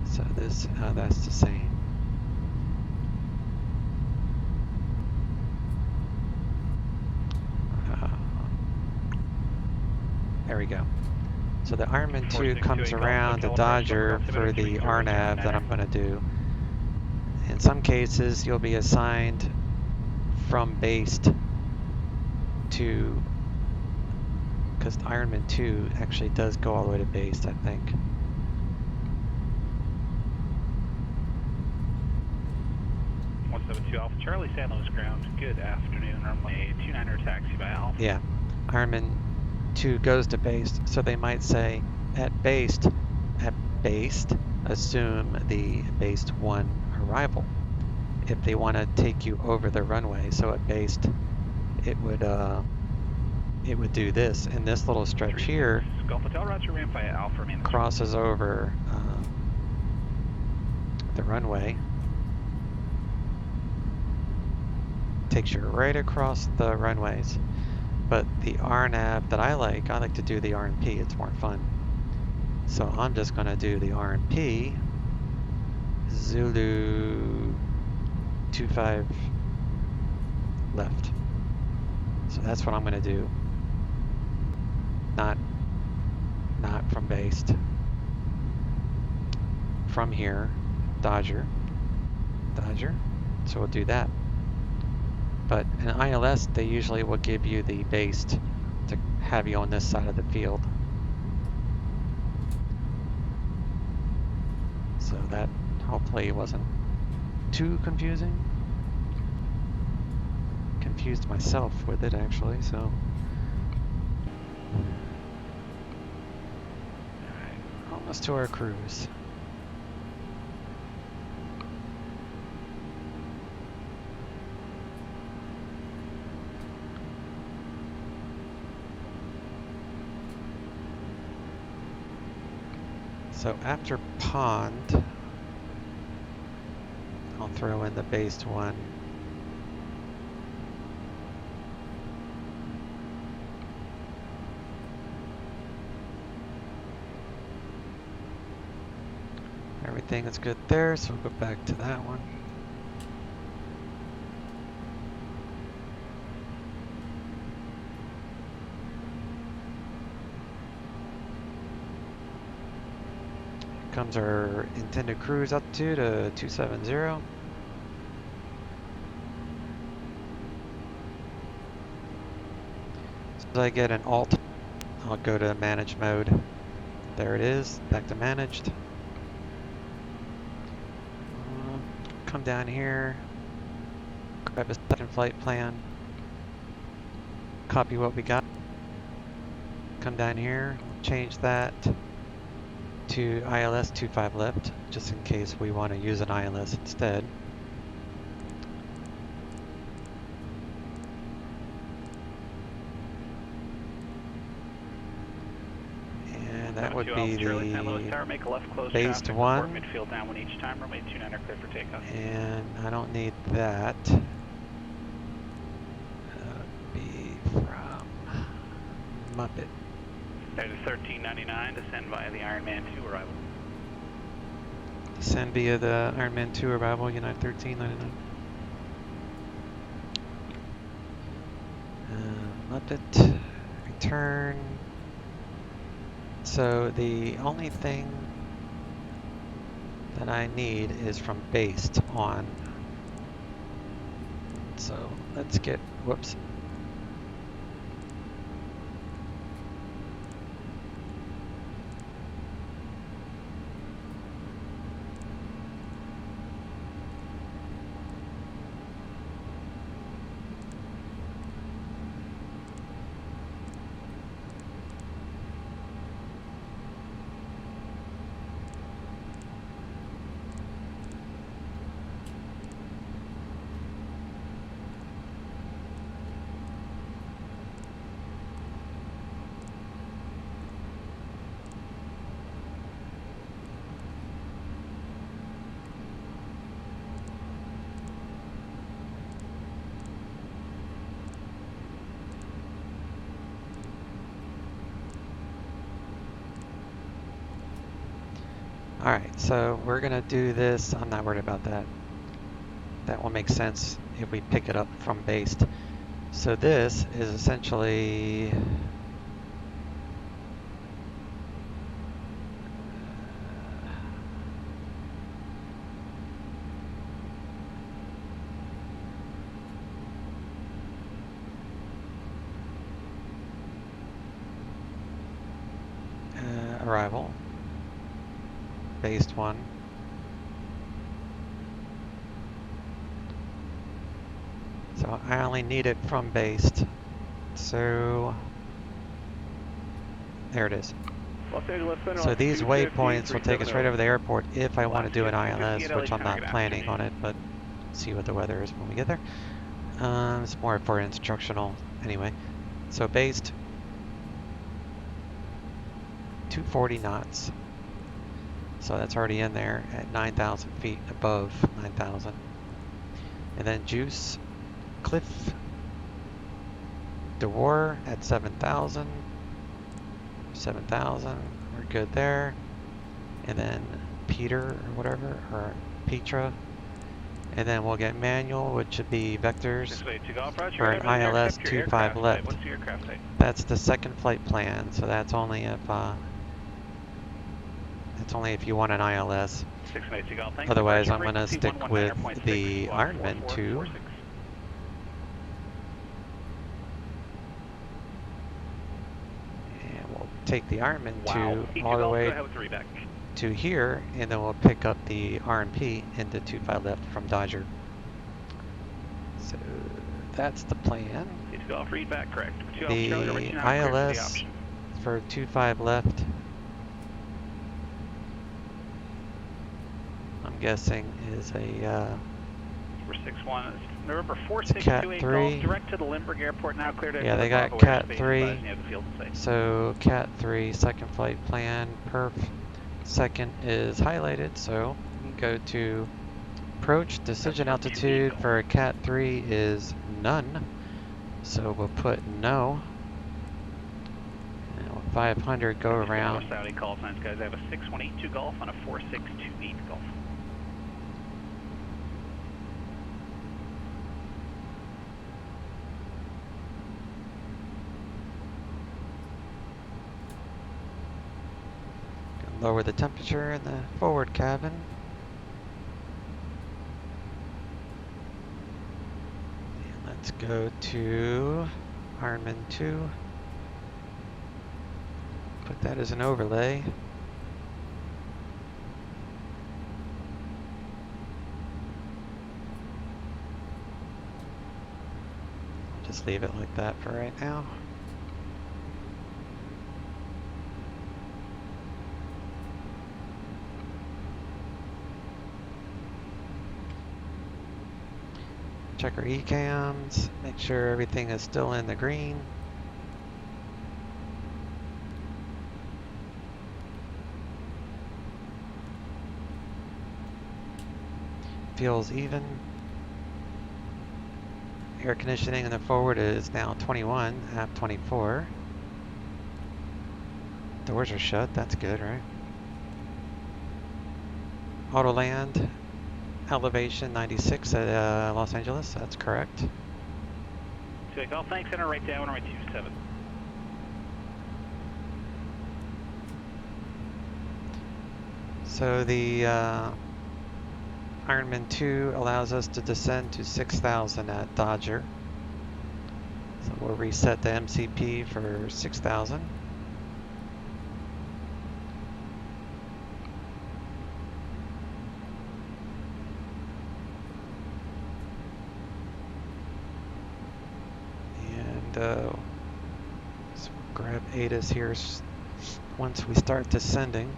So this, that's the same. There we go. So the Ironman 2 comes around the Dodger for the RNAV that I'm going to do. In some cases, you'll be assigned from based to, because the Ironman 2 actually does go all the way to based, I think. Alpha Charlie, San Luis ground. Good afternoon. Runway 29er taxi by Alpha. Yeah, Ironman 2 goes to based, so they might say at based, assume the based 1 arrival if they want to take you over the runway. So at based, it would it would do this, and this little stretch here Golf Hotel, Roger, ramp via Alpha, remain. crosses over the runway. Takes you right across the runways. But the RNAV that I like to do the RNP, it's more fun. So I'm just going to do the RNP, Zulu 25 left. So that's what I'm going to do. Not from based. From here, Dodger. So we'll do that. But in ILS, they usually will give you the based to have you on this side of the field. So that hopefully wasn't too confusing. Confused myself with it actually, so. Alright, almost to our cruise. So after pond, I'll throw in the based one. Everything is good there, so we'll go back to that one. Comes our intended cruise altitude to 270. So I get an alt, I'll go to manage mode. There it is, back to managed. Come down here, grab a second flight plan, copy what we got. Come down here, change that to ILS 25 left, just in case we want to use an ILS instead. And that would be the based one. Midfield down one each time, runway 29 are clear for takeoff. And I don't need that. Be from Muppet. There's 1399, descend via the Ironman 2 arrival. Descend via the Ironman 2 arrival, United 1399. Muppet, return. So the only thing that I need is from based on. So let's get, whoops. Alright, so we're gonna do this. I'm not worried about that. That will make sense if we pick it up from based. So this is essentially arrival. Based one. So I only need it from based. So there it is. So these waypoints will take us right over the airport if I want to do an ILS, which I'm not planning on it, but see what the weather is when we get there. It's more for instructional anyway. So based 240 knots. So that's already in there at 9,000 feet, above 9,000. And then Juice, Cliff, DeWar at 7,000. 7,000, we're good there. And then Peter or whatever, or Petra. And then we'll get manual, which should be vectors for an ILS 25 left. What's the aircraft type? That's the second flight plan, so that's only if you want an ILS. 698 Golf, thanks. Otherwise, I'm Departure going to frequency stick with 119.6, the squawk Ironman 2. 4446. And we'll take the Ironman Wow. 2 all the Golf, way go ahead with 3 back. to here, and then we'll pick up the RMP into 25 left from Dodger. So that's the plan. Golf, read back, correct. The ILS for 25 left, I'm guessing, is a We're 61, November 4628 Golf, direct to the Lindbergh Airport, now cleared to yeah, they got Bravo Cat airspace, 3, advising you of the field and safe. so Cat 3 second flight plan, perf. Second is highlighted, so we can go to approach. Decision altitude for a Cat 3 is none, so we'll put no. And 500 go around. Saudi call signs, guys. I have a 6182 Golf on a 4628 Golf. Lower the temperature in the forward cabin. And let's go to Ironman 2. Put that as an overlay. Just leave it like that for right now. Check our ECAMs, make sure everything is still in the green. Feels even. Air conditioning in the forward is now 21, app 24. Doors are shut, that's good, right? Auto land. Elevation 96 at Los Angeles, that's correct. Golf, thanks, enter right down, runway 27. So the Ironman 2 allows us to descend to 6,000 at Dodger. So we'll reset the MCP for 6,000. So we'll grab ATIS here once we start descending.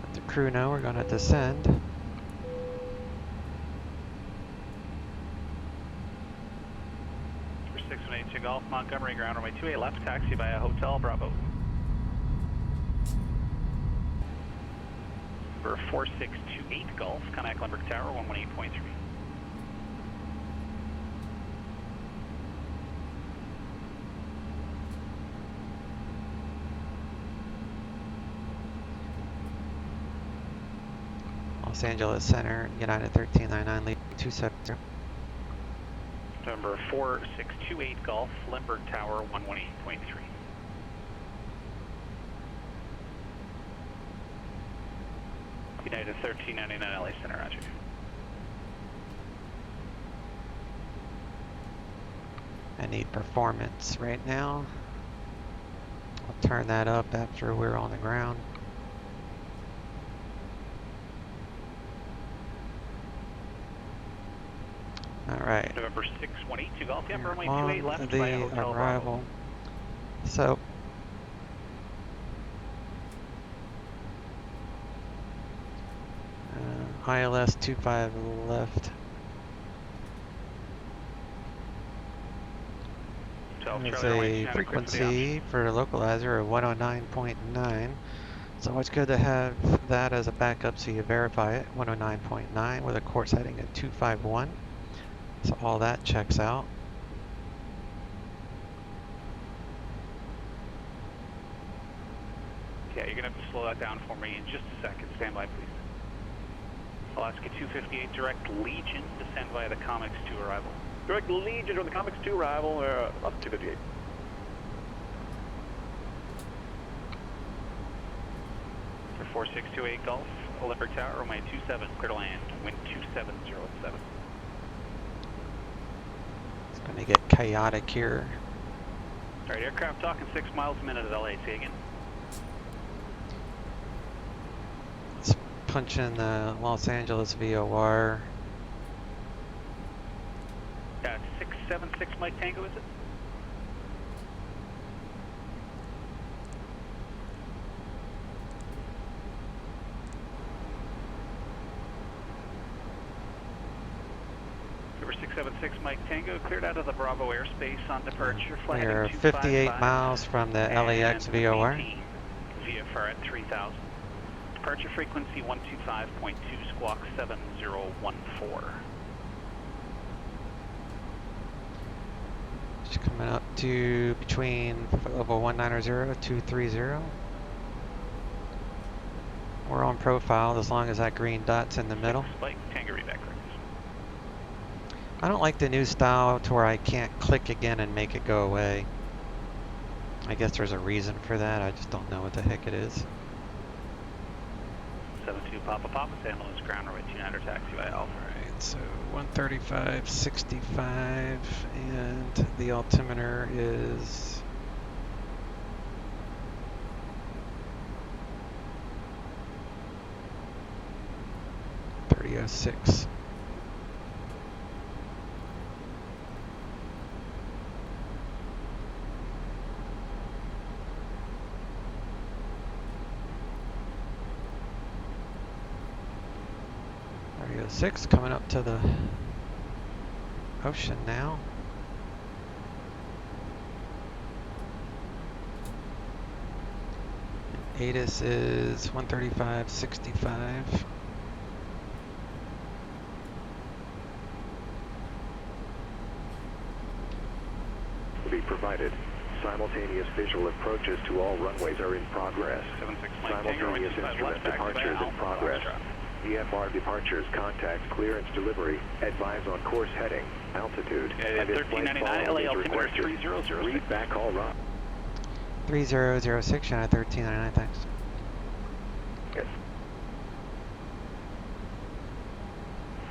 Let the crew know we're going to descend. Golf, Montgomery, ground runway 28 left, taxi via Hotel Bravo. For 4628 Golf, contact Lindbergh Tower 118.3. Los Angeles Center, United 1399, lead 270. Number 4628 Golf, Lindbergh Tower 118.3. United 1399 LA Center, roger. I need performance right now. I'll turn that up after we're on the ground. All right. November 6182 Golf, yeah, runway on 28 left the via Hotel arrival. So ILS 25 left. There's a frequency for a localizer of 109.9. So it's good to have that as a backup so you verify it. 109.9 with a course heading at 251. So all that checks out. Yeah, you're going to have to slow that down for me in just a second. Stand by, please. Alaska 258, direct Legion, descend via the Comex 2 arrival. Direct Legion on the Comex 2 arrival, Alaska 258. For 4628 Golf, Olympic Tower, runway 27, clear to land, wind 2707. It's going to get chaotic here. Alright, aircraft talking 6 miles a minute at LA, say again. Punch in the Los Angeles VOR. 676 Mike Tango, is it? Over 676 Mike Tango, cleared out of the Bravo airspace on departure. We are 58 miles from the LAX VOR. VFR at 3000. Departure frequency 125.2, squawk 7014. Just coming up to between level 190, 230. We're on profile as long as that green dot's in the middle. Spike, Tango reback. I don't like the new style to where I can't click again and make it go away. I guess there's a reason for that. I just don't know what the heck it is. 72 Papa Papa, San Luis ground runway 29er taxi by Alpha. Alright, so 135.65 and the altimeter is .3006. .3006 coming up to the ocean now. ATIS is 135.65. Will be provided. Simultaneous visual approaches to all runways are in progress. Simultaneous instrument departures in progress. VFR departures, contact, clearance, delivery, advise on course heading, altitude, and if flight following is requested, read backhaul run. 3006, United 1399, thanks. Yes.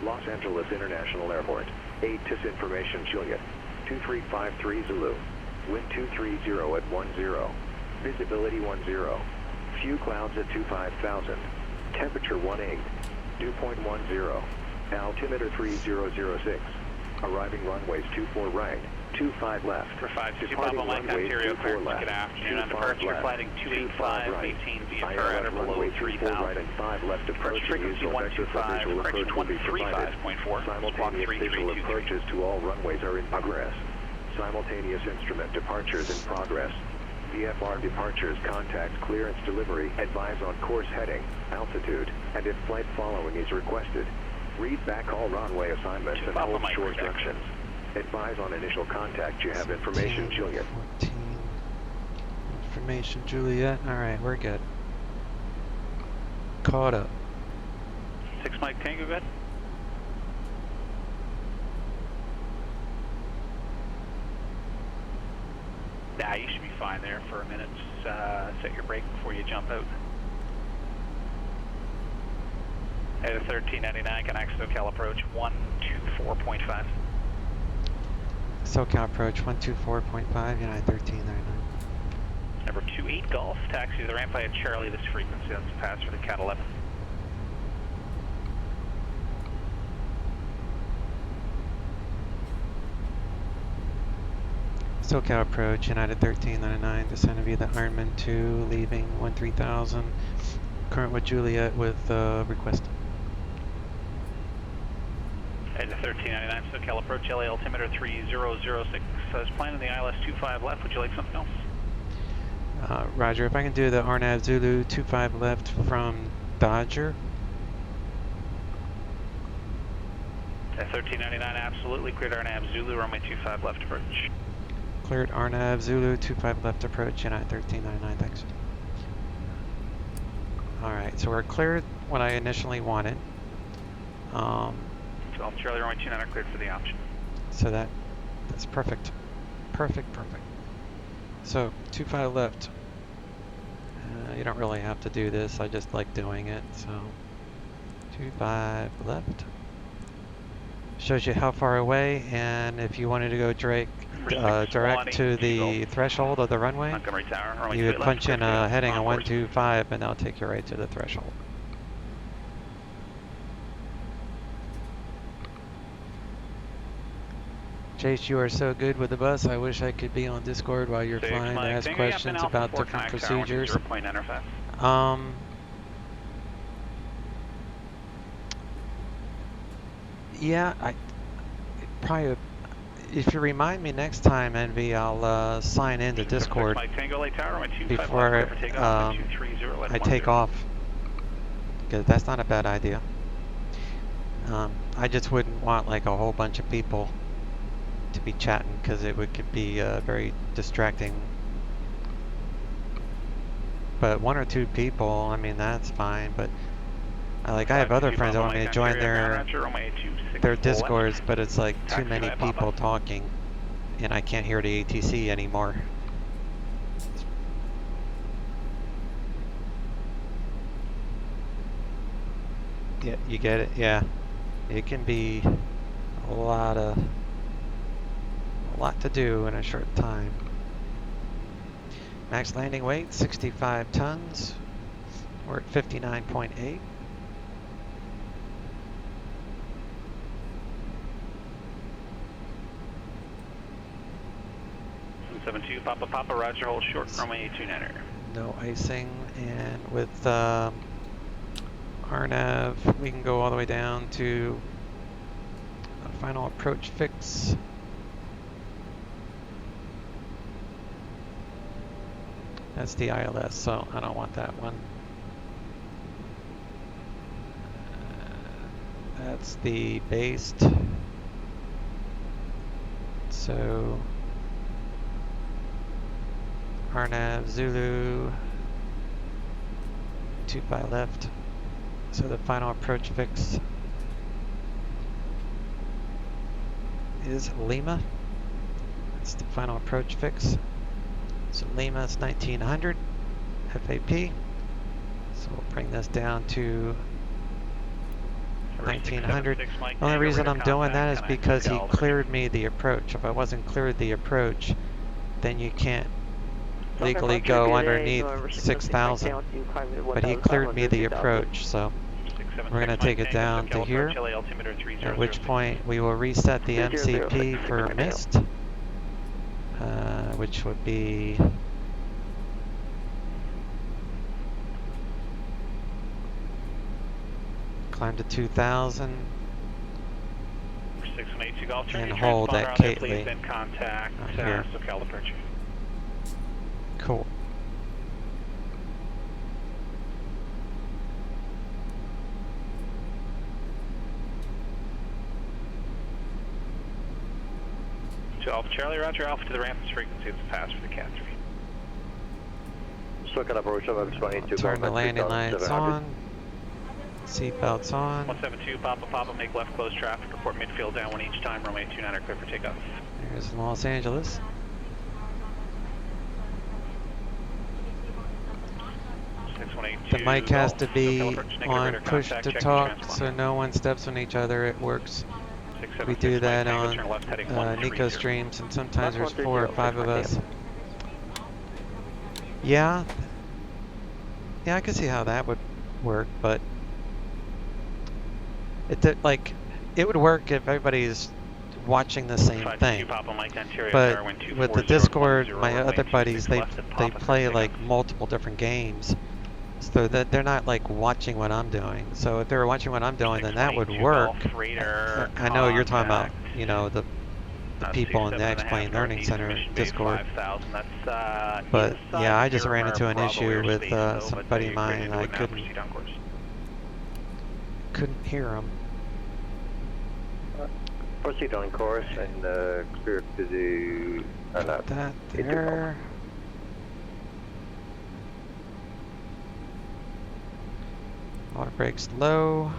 Los Angeles International Airport, ATIS information Juliet, 2353 Zulu, wind 230 at 10, visibility 10, few clouds at 25,000. Temperature 18, dew point 10, altimeter 3006, arriving runways 24 right, 25 left, departing runways 24 left, good afternoon, on departure flighting 285, right, 18 VFR at or below 3000, right and 5 left approaching, frequency 125, correction 135.4, simultaneous visual approaches to all runways are in progress, simultaneous instrument departures in progress. VFR departures, contact, clearance, delivery, advise on course heading, altitude, and if flight following is requested. Read backhaul runway assignments and hold short directions. Advise on initial contact. You have information, Juliet. 14. Information, Juliet. Alright, we're good. Caught up. 6 Mike Tango, good. Nah, you should be fine there for a minute. Set your brake before you jump out. At 1399, connect SoCal approach 124.5. SoCal approach 124.5, United 1399. Number 28 Golf, taxi to the ramp via Charlie, this frequency, that's a pass for the Cat 11. SoCal approach, United 1399, descending via the Ironman 2, leaving 13,000. Current with Juliet with request. At 1399, SoCal approach, LA altimeter 3006. As planned in the ILS 25 left, would you like something else? Roger, if I can do the RNAV Zulu 25 left from Dodger. At 1399, absolutely. Cleared RNAV Zulu, runway 25 left approach. Cleared RNAV Zulu 25 left approach, United 1399, thanks. Alright, so we're cleared what I initially wanted. 12 Charlie, runway 29 cleared for the option. So that's perfect. Perfect. So 25 left. You don't really have to do this, I just like doing it. So 25 left. Shows you how far away, and if you wanted to go direct to the threshold of the runway, Tower, you would punch in a heading of 125 and that'll take you right to the threshold. Chase, you are so good with the bus. I wish I could be on Discord while you're flying to ask questions about different procedures. Yeah, I probably, if you remind me next time, Envy, I'll sign into Discord before I take off, because that's not a bad idea. I just wouldn't want like a whole bunch of people to be chatting, because it could be very distracting. But 1 or 2 people, I mean, that's fine. But I have other friends that want me to join their Discords, but it's like too many people talking, and I can't hear the ATC anymore. Yeah, you get it. Yeah, it can be a lot to do in a short time. Max landing weight 65 tons. We're at 59.8. Papa, roger, hold short, runway 29er. No icing, and with RNAV, we can go all the way down to a final approach fix. That's the ILS, so I don't want that one. That's the based. So RNAV Zulu 25 left. So the final approach fix is Lima. That's the final approach fix. So Lima is 1900 FAP. So we'll bring this down to 1900. The only reason I'm doing that is because he cleared me the approach. If I wasn't cleared the approach, then you can't legally go underneath 6,000. But he cleared me the approach, so we're going to take it down to here, at which point we will reset the MCP for mist, which would be climb to 2,000 and hold at Kately here. Cool. To Alpha Charlie, roger, Alpha to the ramp, frequency is pass for the Cat 3. SoCal approach of 22. Turn the landing lights on. Seatbelts on. 172, Papa, make left, close traffic, report midfield down 1 each time, runway 29er, clear for takeoff. There's Los Angeles. The mic has to be on push to talk, so no one steps on each other. It works. We do that on Nico streams, and sometimes there's 4 or 5 of us. Yeah, I could see how that would work, but it would work if everybody's watching the same thing. But with the Discord, my other buddies, they play like multiple different games, so that they're not like watching what I'm doing. So if they were watching what I'm doing, then that would work. I know you're talking about, you know, the people in the X-Plane Learning Center Discord. But yeah, I just ran into an issue with somebody of mine, and I couldn't hear them. Proceed on course and clear to the... That there. Auto brakes low.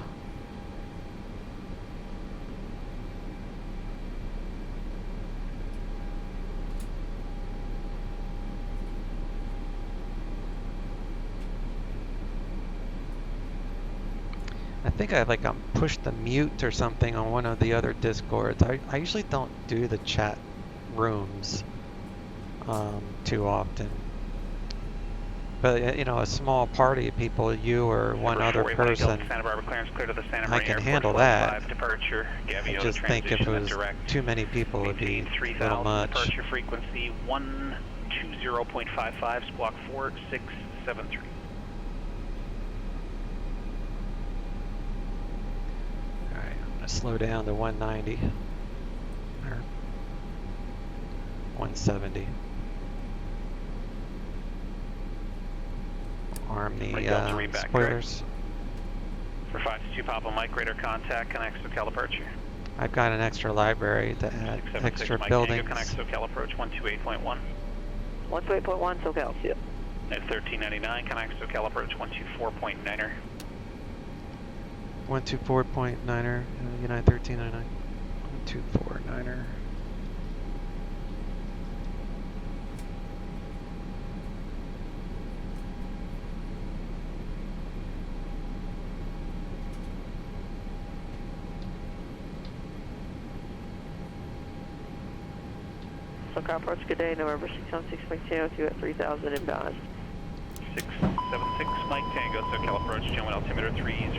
I think I pushed the mute or something on one of the other Discords. I usually don't do the chat rooms too often. But you know, a small party of people, you or one other person, I can handle that. I just think if it was too many people, it would be a little much. Departure frequency 120.55, squawk 4673. Slow down to 190 or 170. Arm the spoilers. For 522 Papa Mike, radar contact, connect SoCal departure. I've got an extra library to add extra buildings. Connect SoCal approach 128.1. 128.1 SoCal. Yep. At 1399, connect SoCal approach 124.9er. 124.9er, United 1399. 124.9er. SoCal approach, good day, November 616 Mike Tango 2 at 3000 inbound. 676 Mike Tango, SoCal approach, gentleman altimeter 300,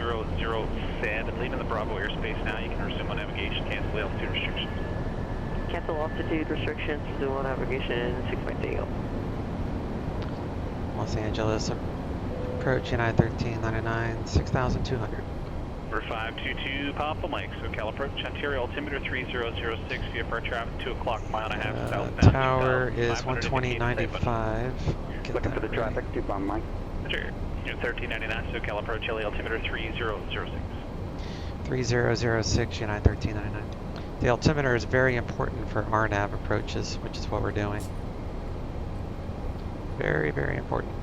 leaving the Bravo airspace now. You can resume on navigation, cancel altitude restrictions. Cancel altitude restrictions, resume on navigation, 6 Mike Tango. Los Angeles approach, United 1399, 6200. For 522 Papa Mike, SoCal approach, Ontario altimeter 3006, VFR traffic 2 o'clock, mile and a half southbound. Tower is 120.95. Looking for the traffic, 2 Papa Mike. Roger. 1399, SoCal approach, LA altimeter 3006. 3006, United 1399. The altimeter is very important for RNAV approaches, which is what we're doing. Very, very important.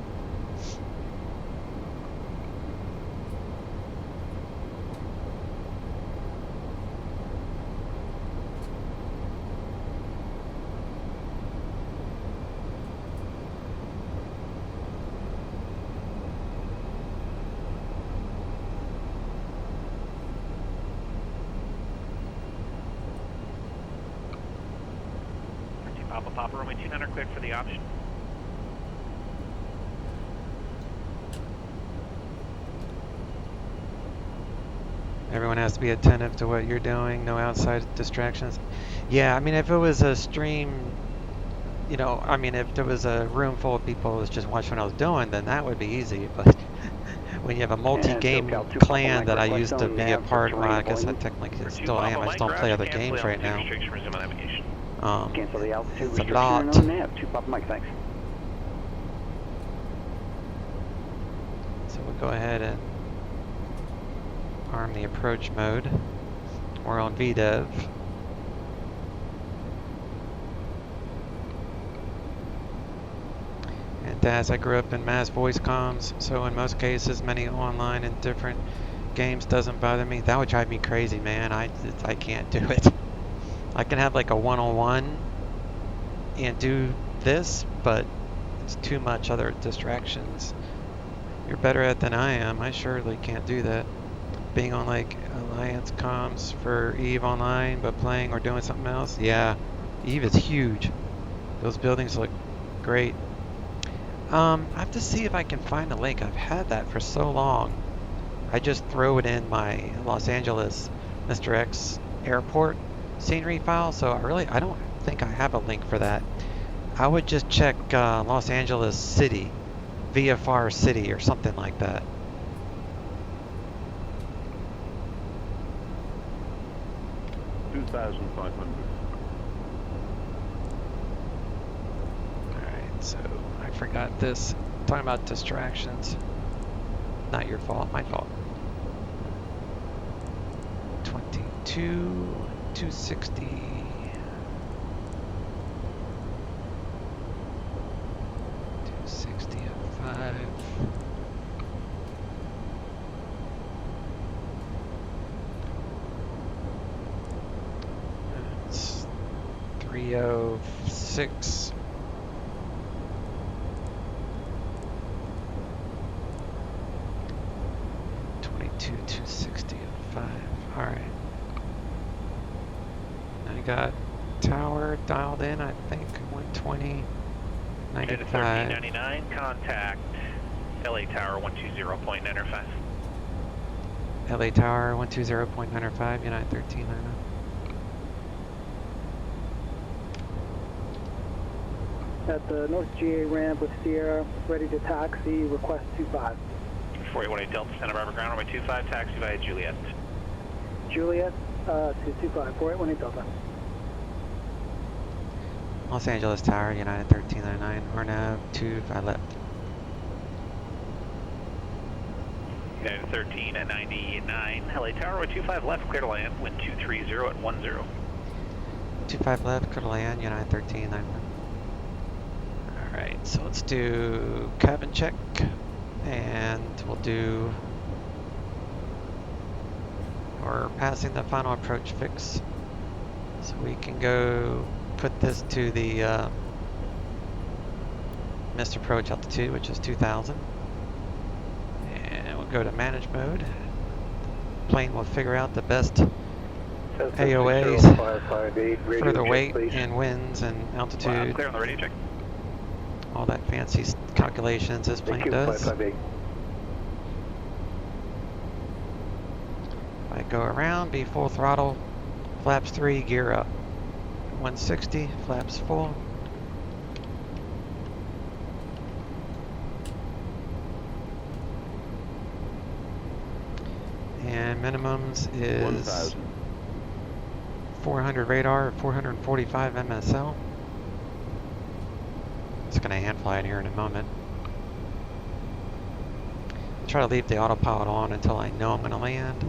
Papa runway 29 cleared for the option. Everyone has to be attentive to what you're doing, no outside distractions. Yeah, I mean, if it was a stream, you know, I mean, if there was a room full of people who was just watching what I was doing, then that would be easy. But when you have a multi-game clan that I used to be a part, well, I guess I technically still am. I just don't play other games right now. Cancel the altitude it's a restriction lot. on nav, 2 Papa Mike, thanks. So we'll go ahead and arm the approach mode. We're on VDEV. And as I grew up in mass voice comms, so in most cases, many online and different games doesn't bother me. That would drive me crazy, man. I can't do it. I can have like a one-on-one and do this, but it's too much other distractions. You're better at it than I am. I surely can't do that. Being on like Alliance comms for EVE Online, but playing or doing something else. Yeah, EVE is huge. Those buildings look great. I have to see if I can find a link. I've had that for so long. I just throw it in my Los Angeles Mr. X airport scenery file, so I don't think I have a link for that. I would just check Los Angeles City, VFR City or something like that. Alright, so I forgot this. Talking about distractions. Not your fault, my fault. 22, 260. 260 at 5. That's 306. Alright. I got tower dialed in, I think, 120, 95. 1399, contact LA Tower 120.95. LA Tower 120.95, United 1399. At the North GA ramp with Sierra, ready to taxi, request 25. 418 Delta, Santa Barbara ground runway 25, taxi via Juliet. Juliet, to 25, 4818 Delta. Los Angeles Tower, United 1399, RNAV 25 left. United 1399, LA Tower 25 left, clear to land, wind 230 at 10. 25 left, clear to land, United 1399. Alright, so let's do cabin check, and we'll do, we're passing the final approach fix, so we can go put this to the missed approach altitude, which is 2000, and we'll go to manage mode. Plane will figure out the best AOAs for the weight and winds and altitude. Wow, clear on the radio check. All that fancy calculations this plane does. If I go around, be full throttle, flaps 3, gear up. 160, flaps full. And minimums is 1,000. 400 radar, 445 MSL. It's going to hand fly in here in a moment. I'll try to leave the autopilot on until I know I'm going to land,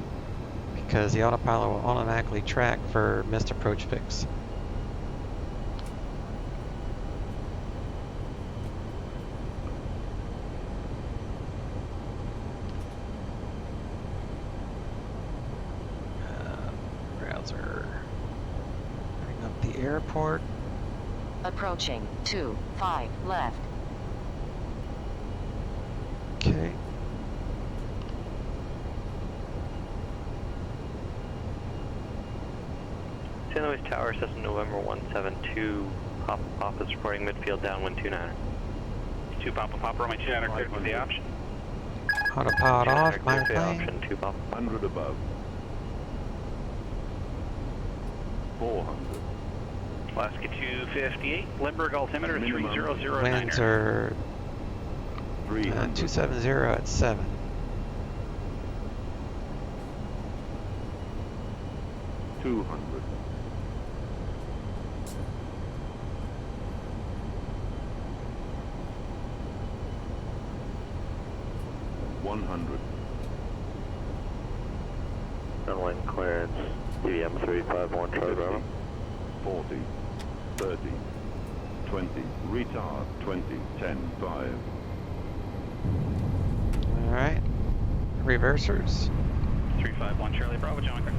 because the autopilot will automatically track for missed approach fix. Browser. Bring up the airport. Approaching 25 left. Okay. San Luis Tower, Cessna November 172, Papa is reporting midfield downwind 29. 2 Papa, runway 29, cleared for the option. Autopilot off, my plane. Option 2 Papa. 100 above. 400. Alaska 258, Limburg altimeter 3009. Winds are 270 at 7. 200. 100. Runway clearance, DVM 351 Charlie Bravo. 40, 30, 20, retard, 20, 10, 5. Alright. Reversers. 351 Charlie Bravo, John correct.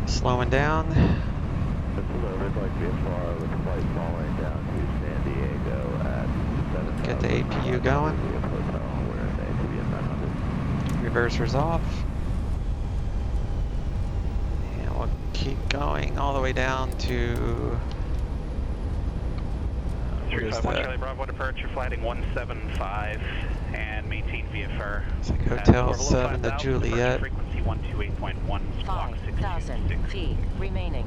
Slowing down. Red light VFR with flight following down to San Diego at 7. Get the APU going. Reversers off. And we'll keep going all the way down to 351 Charlie Bravo departure, flighting 175 and maintain VFR. It's like Hotel 7 to Juliet. Frequency 128.1, squawk 5,000 feet remaining.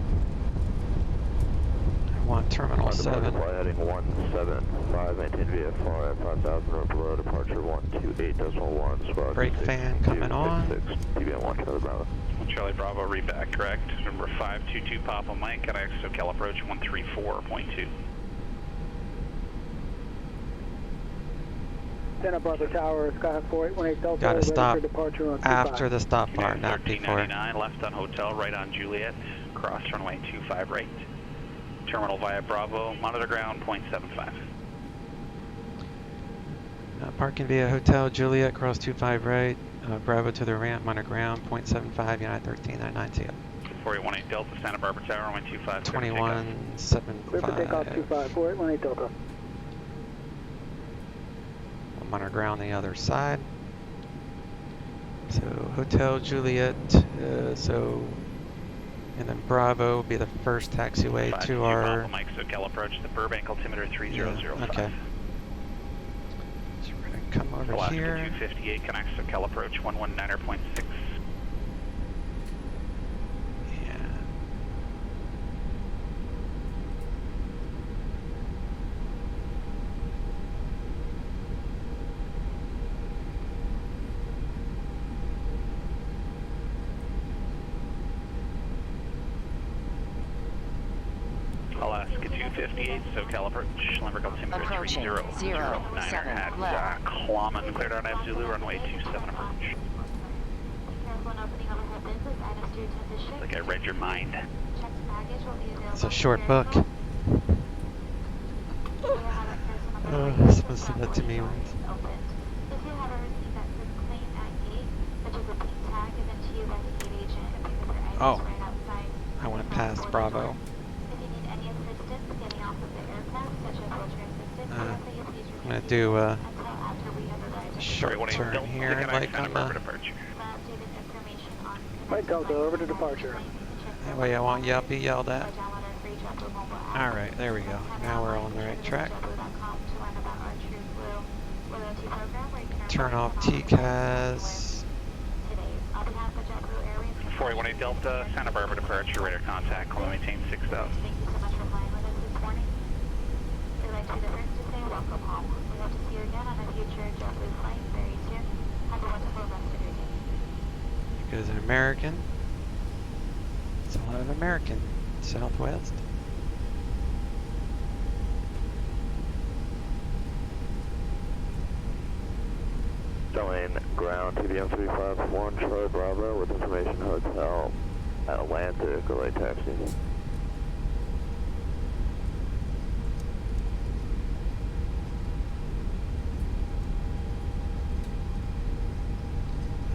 I want Terminal 7. Flight heading 175, maintain VFR at 5,000 or below, departure 128.1, squawk Brake fan coming on. TBN 1 Charlie Bravo. 1 Charlie Bravo, read back, correct. Number 522 Papa Mike, at SoCal approach 134.2. Santa Barbara Tower, Skyhawk 4818 Delta. Gotta ready stop for departure on after the stop bar, not before. 1399, left on Hotel, right on Juliet, cross runway 25 right. Terminal via Bravo, monitor ground 0.75. Parking via Hotel Juliet, cross 25 right. Bravo to the ramp, monitor ground 0.75, United 1399 TL. 4818 Delta, Santa Barbara Tower, runway 25. 2175. Clear for takeoff 25, 4818 Delta. I'm on our ground the other side. So Hotel Juliet, and then Bravo will be the first taxiway to our... Mike, SoCal approach, the Burbank altimeter 3005. Yeah, okay. So we're going to come over Alaska here. 258, connects SoCal approach 119.6. Alaska 258, SoCal approach, Limerick altimeter 3009 at Clawman, cleared on F Zulu, runway 27 approach. Like I read your mind. It's a short book. Someone said that to me once. Oh, I went past Bravo. I'm going to do a short turn here, like on the... Mike Delta, over to departure. That way I won't be yelled at. Alright, there we go. Now we're on the right track. Turn off TCAS. 4818 Delta, Santa Barbara departure, radar contact, call maintain 6000. Thank you so much for flying with us this morning. We'd like to difference to say welcome home. We hope to see you again on a future JetBlue flight very soon. Have a wonderful rest of your day. Goes an American. It's a lot of American. Southwest. Domain ground TBM 351 Charlie Bravo with information Hotel Atlantic, LA taxi.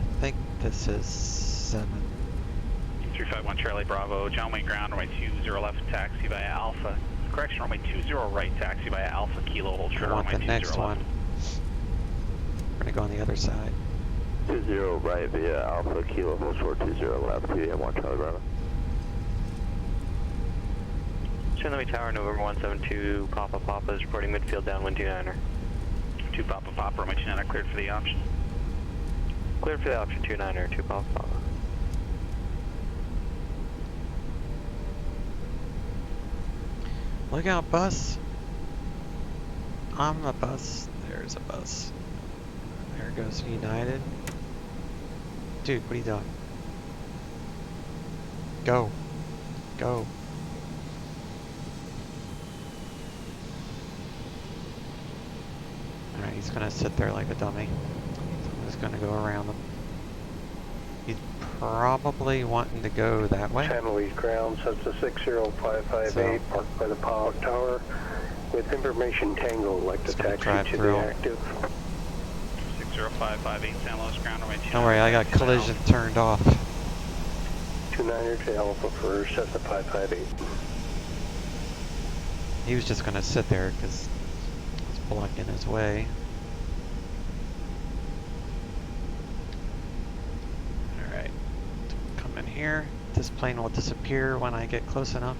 I think this is 7. 351 Charlie Bravo, John Wayne ground, runway 20 left, taxi via Alpha. Correction, runway 20 right, taxi via Alpha, Kilo, hold short, I want runway the next 20 one. left. We're going to go on the other side. 20 right via Alpha, Kilo, hold short, 20 left, TBM 1 Charlie Bravo. Chinley Tower, November 172, Papa Papa is reporting midfield downwind 29er. 2 Papa Papa, runway 29er, cleared for the option. Cleared for the option 29er, 2 Papa Papa. Look out, bus. I'm a bus. There's a bus. There goes United. Dude, what are you doing? Go. Go. Alright, he's gonna sit there like a dummy. So I'm just gonna go around him. He's probably wanting to go that way. Channel East ground, sets to 60558, parked by the power tower. With information Tango, like the taxi to the active. 60558 San Luis ground, runway 29. Don't worry, I got collision turned off. 29er to Alpha for Cessna 558. He was just gonna sit there because it's blocking his way. Alright, come in here. This plane will disappear when I get close enough.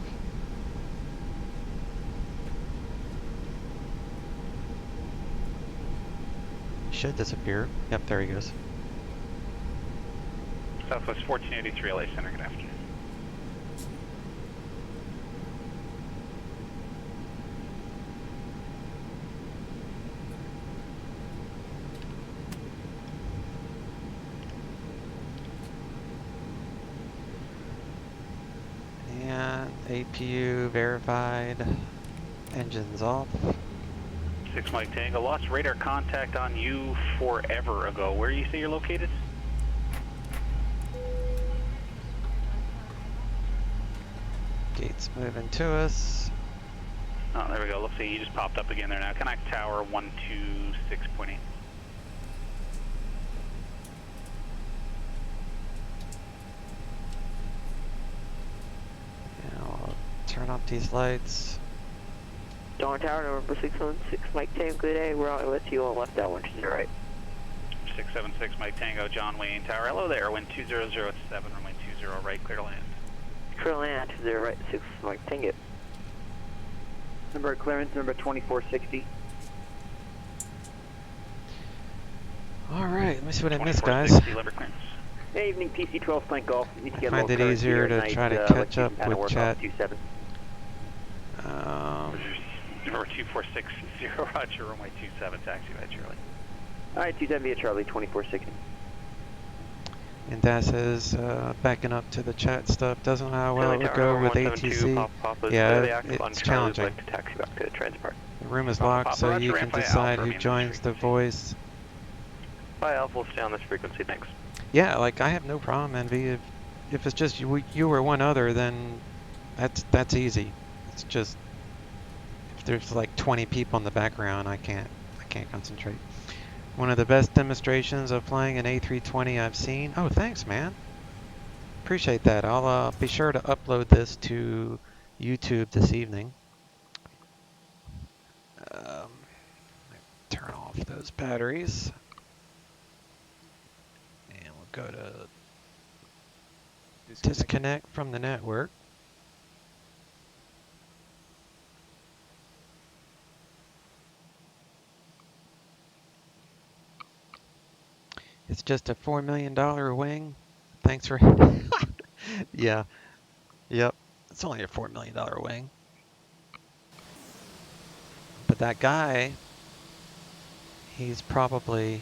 should disappear. Yep, there he goes. Southwest 1483 LA Center, good afternoon. And APU verified. Engines off. 6 Mike Tango, lost radar contact on you forever ago. Where do you say you're located? Gates moving to us. Oh, there we go. Looks like you just popped up again there now. Connect tower 126.8. And I'll turn off these lights. Dawn Tower, number 616, Mike Tango, good day. We're on with you on left down 120 right. 676 Mike Tango, John Wayne Tower. Hello there, wind 2007, runway 20 right, clear to land. Clear to land, 20 right, 6 Mike Tango. Number of clearance, number 2460. Alright, let me see what I missed, guys. Good evening, PC-12 Flank Golf. You need to get I find it easier to try to catch up with chat. Number 2460, roger, runway 27, taxi by Charlie. Alright, 27 via Charlie, 2460. And that says backing up to the chat stuff. Doesn't know how well it would go with ATC. Yeah, it's challenging. The room is locked, so you can decide who joins the voice. Hi, Alpha, we'll stay on this frequency, thanks. Yeah, like I have no problem, Envy. If it's just you or one other, then that's easy. It's just if there's like 20 people in the background, I can't concentrate. One of the best demonstrations of flying an A320 I've seen. Oh, thanks, man. Appreciate that. I'll be sure to upload this to YouTube this evening. Turn off those batteries. And we'll go to disconnect from the network. It's just a $4 million wing. Thanks for... Yeah. Yep. It's only a $4 million wing. But that guy, he's probably...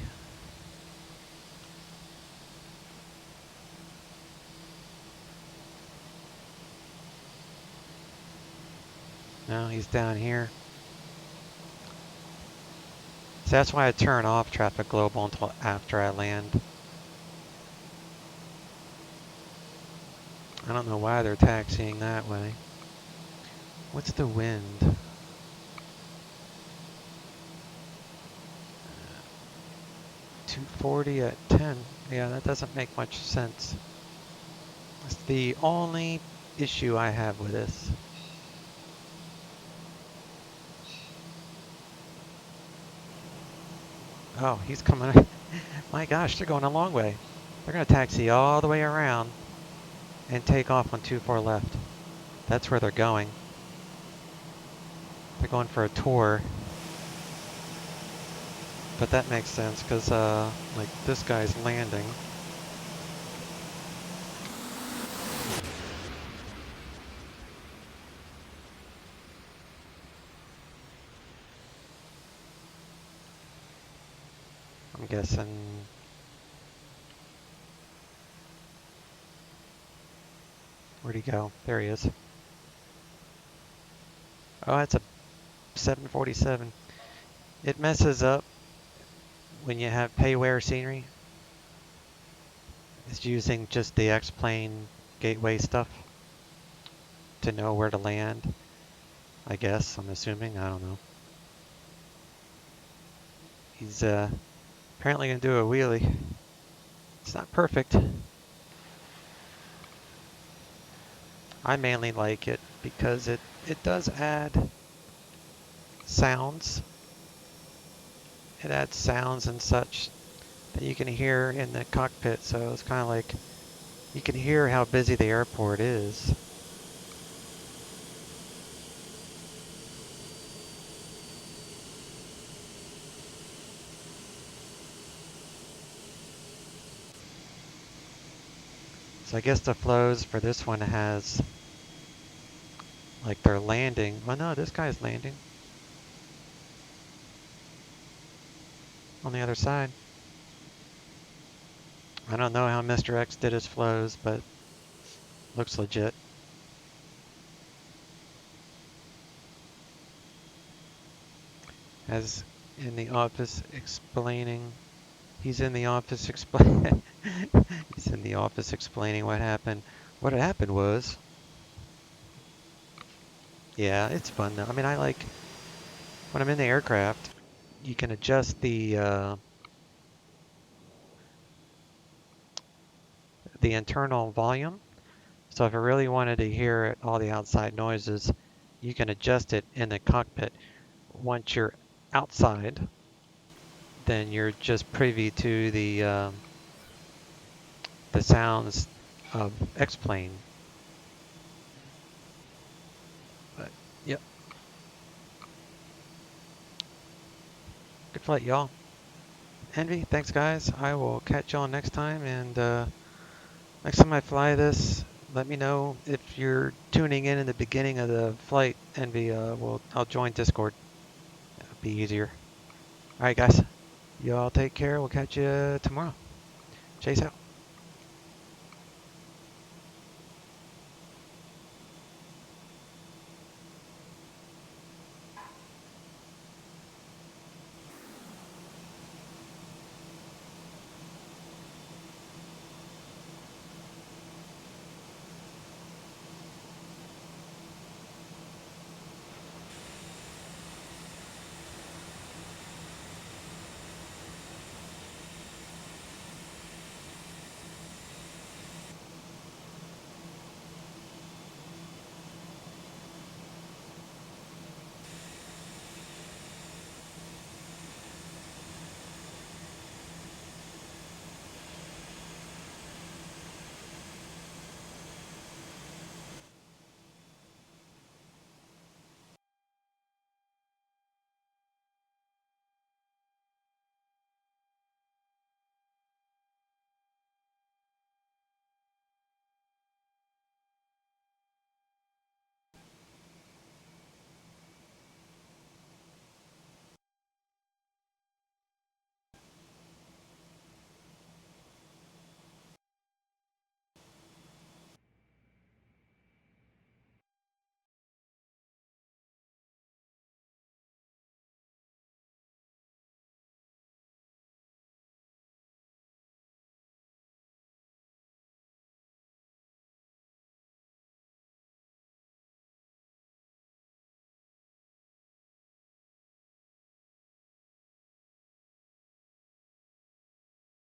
No, he's down here. So that's why I turn off Traffic Global until after I land. I don't know why they're taxiing that way. What's the wind? .240 at 10. Yeah, that doesn't make much sense. That's the only issue I have with this. Oh, he's coming. My gosh, they're going a long way. They're going to taxi all the way around and take off on 24 left. That's where they're going. They're going for a tour. But that makes sense because, like, this guy's landing. I'm guessing where'd he go? There he is. Oh, that's a 747. It messes up when you have pay-wear scenery. It's using just the X-plane gateway stuff to know where to land. I guess, I'm assuming, I don't know. He's apparently going to do a wheelie. It's not perfect. I mainly like it because it does add sounds. It adds sounds and such that you can hear in the cockpit, so it's kind of like you can hear how busy the airport is. So I guess the flows for this one has, like they're landing. Well, no, this guy's landing on the other side. I don't know how Mr. X did his flows, but looks legit. As in the office explaining, he's in the office explain. He's in the office explaining what happened. What happened was, yeah, it's fun though. I mean, I like when I'm in the aircraft, you can adjust the internal volume. So if I really wanted to hear all the outside noises, you can adjust it in the cockpit. Once you're outside, then you're just privy to the sounds of X-plane. But yep, good flight, y'all. Envy, thanks guys. I will catch y'all next time, and next time I fly this, let me know if you're tuning in the beginning of the flight. Envy, I'll join Discord. It'll be easier. All right, guys. Y'all take care. We'll catch you tomorrow. Chase out.